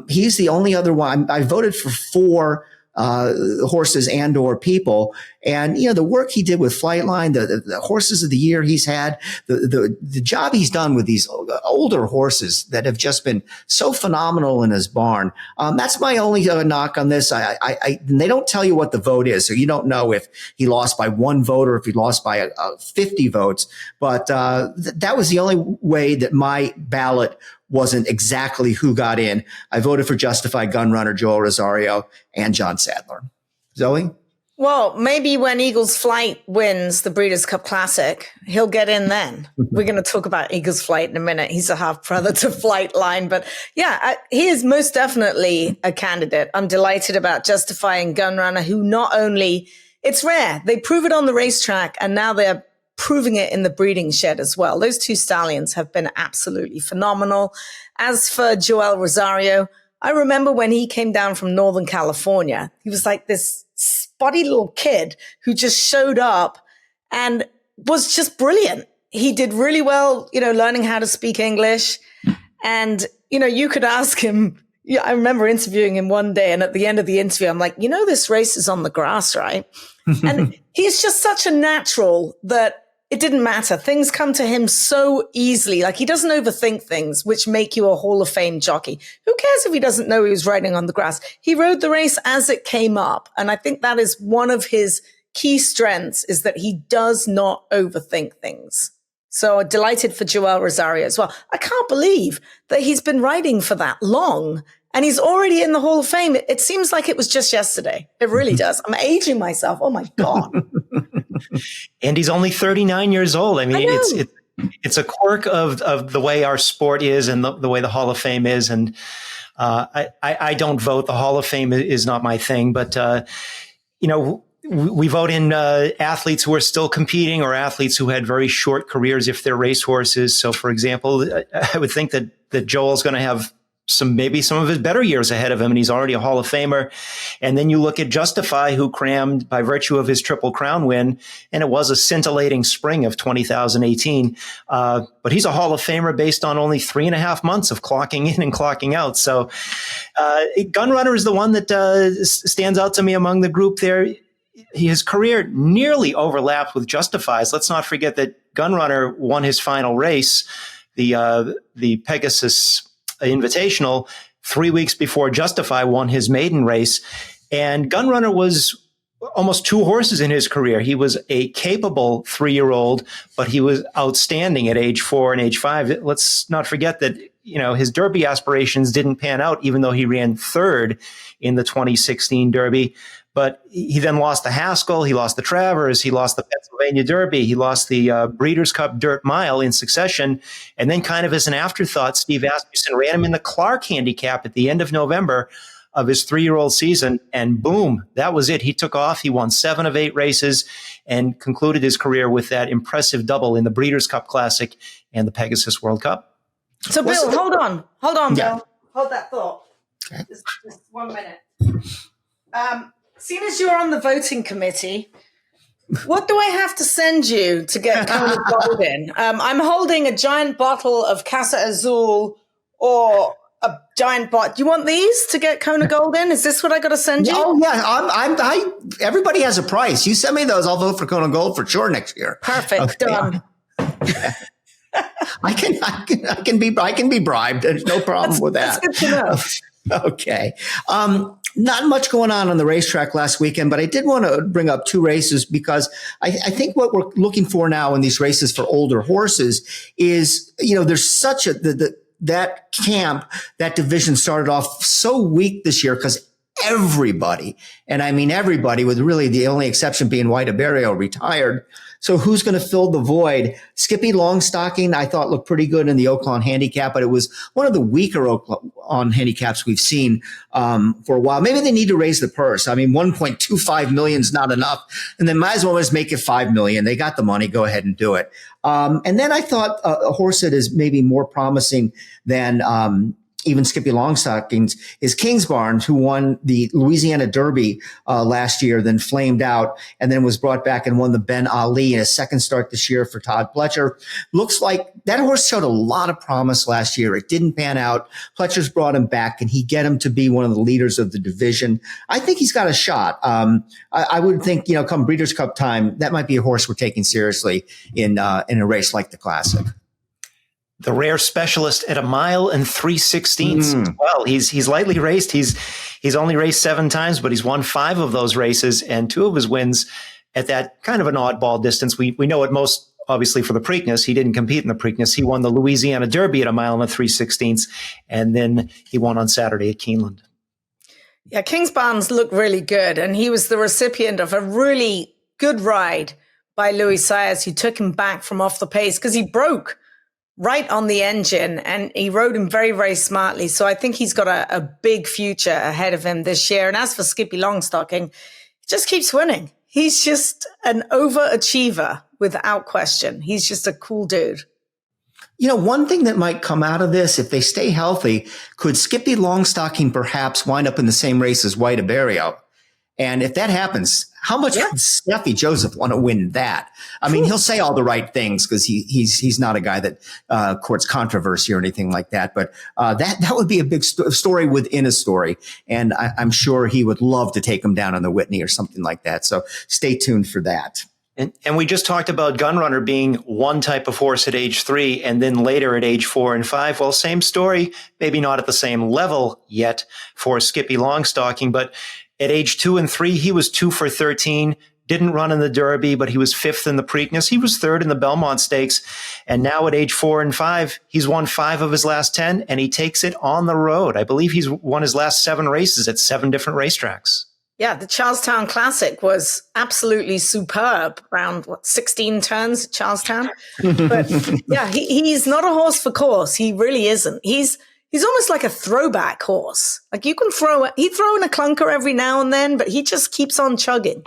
He's the only other one. I voted for 4 horses and or people. And, the work he did with Flightline, the horses of the year he's had, the job he's done with these older horses that have just been so phenomenal in his barn. That's my only knock on this. They don't tell you what the vote is. So you don't know if he lost by 1 vote or if he lost by 50 votes. But, that was the only way that my ballot wasn't exactly who got in. I voted for Justify, Gun Runner, Joel Rosario, and John Sadler. Zoe? Well, maybe when Eagles Flight wins the Breeders' Cup Classic, he'll get in then. We're going to talk about Eagles Flight in a minute. He's a half brother to Flightline. But yeah, he is most definitely a candidate. I'm delighted about Justify and Gun Runner, who not only, it's rare, they prove it on the racetrack, and now they're proving it in the breeding shed as well. Those 2 stallions have been absolutely phenomenal. As for Joel Rosario, I remember when he came down from Northern California, he was like this spotty little kid who just showed up and was just brilliant. He did really well, learning how to speak English. And, you could ask him, I remember interviewing him one day, and at the end of the interview, I'm like, this race is on the grass, right? And he's just such a natural that it didn't matter. Things come to him so easily. Like, he doesn't overthink things, which make you a Hall of Fame jockey. Who cares if he doesn't know he was riding on the grass? He rode the race as it came up. And I think that is one of his key strengths, is that he does not overthink things. So delighted for Joel Rosario as well. I can't believe that he's been riding for that long and he's already in the Hall of Fame. It seems like it was just yesterday. It really does. I'm aging myself. Oh my God. And he's only 39 years old. I mean, it's a quirk of the way our sport is and the way the Hall of Fame is. And I don't vote. The Hall of Fame is not my thing. But, we vote in athletes who are still competing or athletes who had very short careers if they're racehorses. So, for example, I would think that Joel's going to have maybe some of his better years ahead of him, and he's already a Hall of Famer. And then you look at Justify, who crammed by virtue of his Triple Crown win, and it was a scintillating spring of 2018. But he's a Hall of Famer based on only 3.5 months of clocking in and clocking out. So Gun Runner is the one that stands out to me among the group there. His career nearly overlapped with Justify's. Let's not forget that Gun Runner won his final race, the Pegasus Invitational, 3 weeks before Justify won his maiden race. And Gun Runner was almost 2 horses in his career. He was a capable 3-year-old, but he was outstanding at age 4 and age 5. Let's not forget that, his Derby aspirations didn't pan out, even though he ran 3rd in the 2016 Derby. But he then lost the Haskell, he lost the Travers, he lost the Pennsylvania Derby, he lost the Breeders' Cup Dirt Mile in succession. And then kind of as an afterthought, Steve Asmussen ran him in the Clark Handicap at the end of November of his 3-year-old season. And boom, that was it. He took off. He won 7 of 8 races and concluded his career with that impressive double in the Breeders' Cup Classic and the Pegasus World Cup. So, Bill, hold on, yeah. Bill. Hold that thought. Okay. Just 1 minute. Seeing as you're on the voting committee What do I have to send you to get Kona Golden? I'm holding a giant bottle of Casa Azul or a giant bottle. Do you want these to get Kona Golden? Is this what I got to send you? Oh yeah, everybody has a price. You send me those, I'll vote for Kona Gold for sure next year. Perfect, done. I can be bribed. There's no problem with that. That's good to know. Okay. Not much going on the racetrack last weekend, but I did want to bring up two races because I think what we're looking for now in these races for older horses is, there's such that camp, that division started off so weak this year because everybody, and I mean everybody, with really the only exception being White Abarrio, retired. So who's going to fill the void? Skippy Longstocking, I thought looked pretty good in the Oaklawn handicap, but it was one of the weaker Oaklawn handicaps we've seen for a while. Maybe they need to raise the purse. I mean, 1.25 million is not enough, and then might as well just make it 5 million. They got the money. Go ahead and do it. And then I thought a horse that is maybe more promising than even Skippy Longstockings is King's Barnes, who won the Louisiana Derby last year, then flamed out, and then was brought back and won the Ben Ali in a second start this year for Todd Pletcher. Looks like that horse showed a lot of promise last year. It didn't pan out. Pletcher's brought him back. Can he get him to be one of the leaders of the division? I think he's got a shot. I would think, come Breeders' Cup time, that might be a horse we're taking seriously in a race like the Classic. The rare specialist at 1 mile and 3/16. Well, he's lightly raced. He's only raced 7 times, but he's won 5 of those races, and 2 of his wins at that kind of an oddball distance. We know it most obviously for the Preakness. He didn't compete in the Preakness. He won the Louisiana Derby at 1 mile and 3/16, and then he won on Saturday at Keeneland. Yeah, King's Barnes looked really good, and he was the recipient of a really good ride by Louis Sayers, who took him back from off the pace because he broke right on the engine, and he rode him very, very smartly. So I think he's got a big future ahead of him this year. And as for Skippy Longstocking, he just keeps winning. He's just an overachiever without question. He's just a cool dude. One thing that might come out of this, if they stay healthy, could Skippy Longstocking perhaps wind up in the same race as White Abarrio? And if that happens, how much would Snuffy Joseph want to win that? I mean, he'll say all the right things because he's not a guy that courts controversy or anything like that. But that would be a big story within a story. And I'm sure he would love to take him down on the Whitney or something like that. So stay tuned for that. And we just talked about Gunrunner being one type of horse at age 3 and then later at age 4 and 5. Well, same story, maybe not at the same level yet for Skippy Longstocking, but at age 2 and 3, he was 2 for 13, didn't run in the Derby, but he was 5th in the Preakness. He was 3rd in the Belmont Stakes. And now at age 4 and 5, he's won 5 of his last 10, and he takes it on the road. I believe he's won his last 7 races at 7 different racetracks. Yeah, the Charlestown Classic was absolutely superb. Around 16 turns at Charlestown. But yeah, he's not a horse for course. He really isn't. He's almost like a throwback horse. Like he'd throw in a clunker every now and then, but he just keeps on chugging.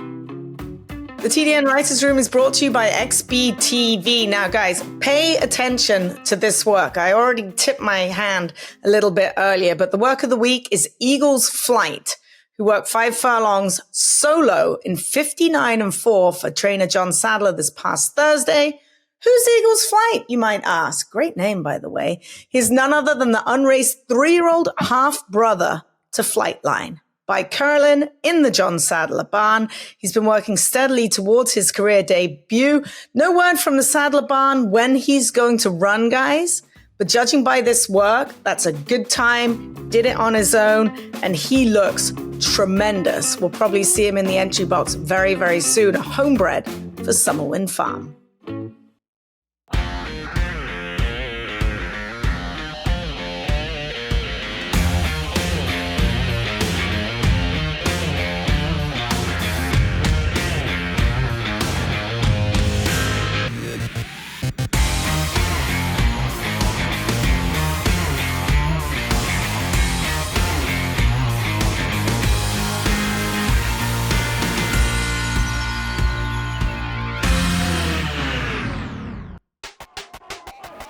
The TDN Writers Room is brought to you by XBTV. Now, guys, pay attention to this work. I already tipped my hand a little bit earlier, but the work of the week is Eagle's Flight, who worked 5 furlongs solo in 59 and 4 for trainer John Sadler this past Thursday. Who's Eagle's Flight, you might ask? Great name, by the way. He's none other than the unraced 3-year-old half-brother to Flightline. By Curlin in the John Sadler barn. He's been working steadily towards his career debut. No word from the Sadler barn when he's going to run, guys. But judging by this work, that's a good time. Did it on his own, and he looks tremendous. We'll probably see him in the entry box very, very soon. A homebred for Summerwind Farm.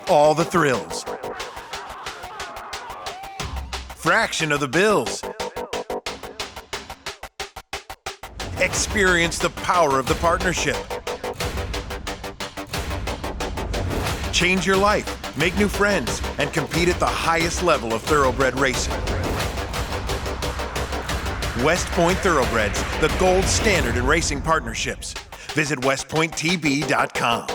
All the thrills. Fraction of the bills. Experience the power of the partnership. Change your life, make new friends, and compete at the highest level of thoroughbred racing. West Point Thoroughbreds, the gold standard in racing partnerships. Visit westpointtb.com.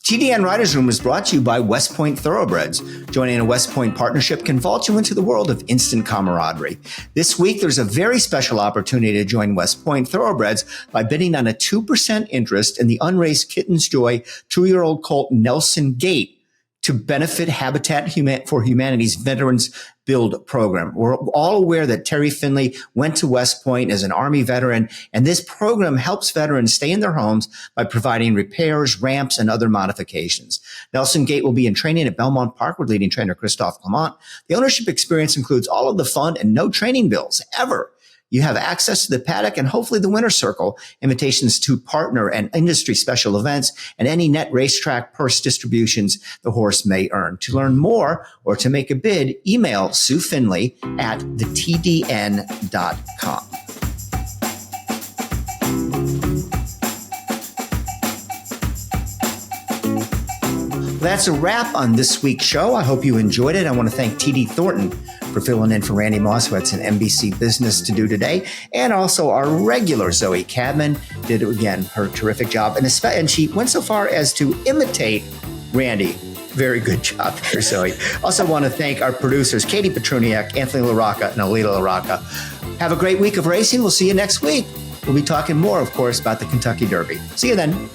TDN Writers Room is brought to you by West Point Thoroughbreds. Joining a West Point partnership can vault you into the world of instant camaraderie. This week, there's a very special opportunity to join West Point Thoroughbreds by bidding on a 2% interest in the unraced Kitten's Joy 2-year-old colt Nelson Gate to benefit Habitat for Humanity's Veterans Build program. We're all aware that Terry Finley went to West Point as an Army veteran, and this program helps veterans stay in their homes by providing repairs, ramps, and other modifications. Nelson Gate will be in training at Belmont Park with leading trainer Christophe Clement. The ownership experience includes all of the fun and no training bills ever. You have access to the paddock and hopefully the winner's circle, invitations to partner and industry special events, and any net racetrack purse distributions the horse may earn. To learn more or to make a bid, email Sue Finley at thetdn.com. That's a wrap on this week's show. I hope you enjoyed it. I want to thank TD Thornton for filling in for Randy Moss, who had some NBC business to do today. And also our regular Zoe Cadman did, again, her terrific job. And she went so far as to imitate Randy. Very good job there, Zoe. Also want to thank our producers, Katie Petruniak, Anthony LaRocca, and Alita LaRocca. Have a great week of racing. We'll see you next week. We'll be talking more, of course, about the Kentucky Derby. See you then.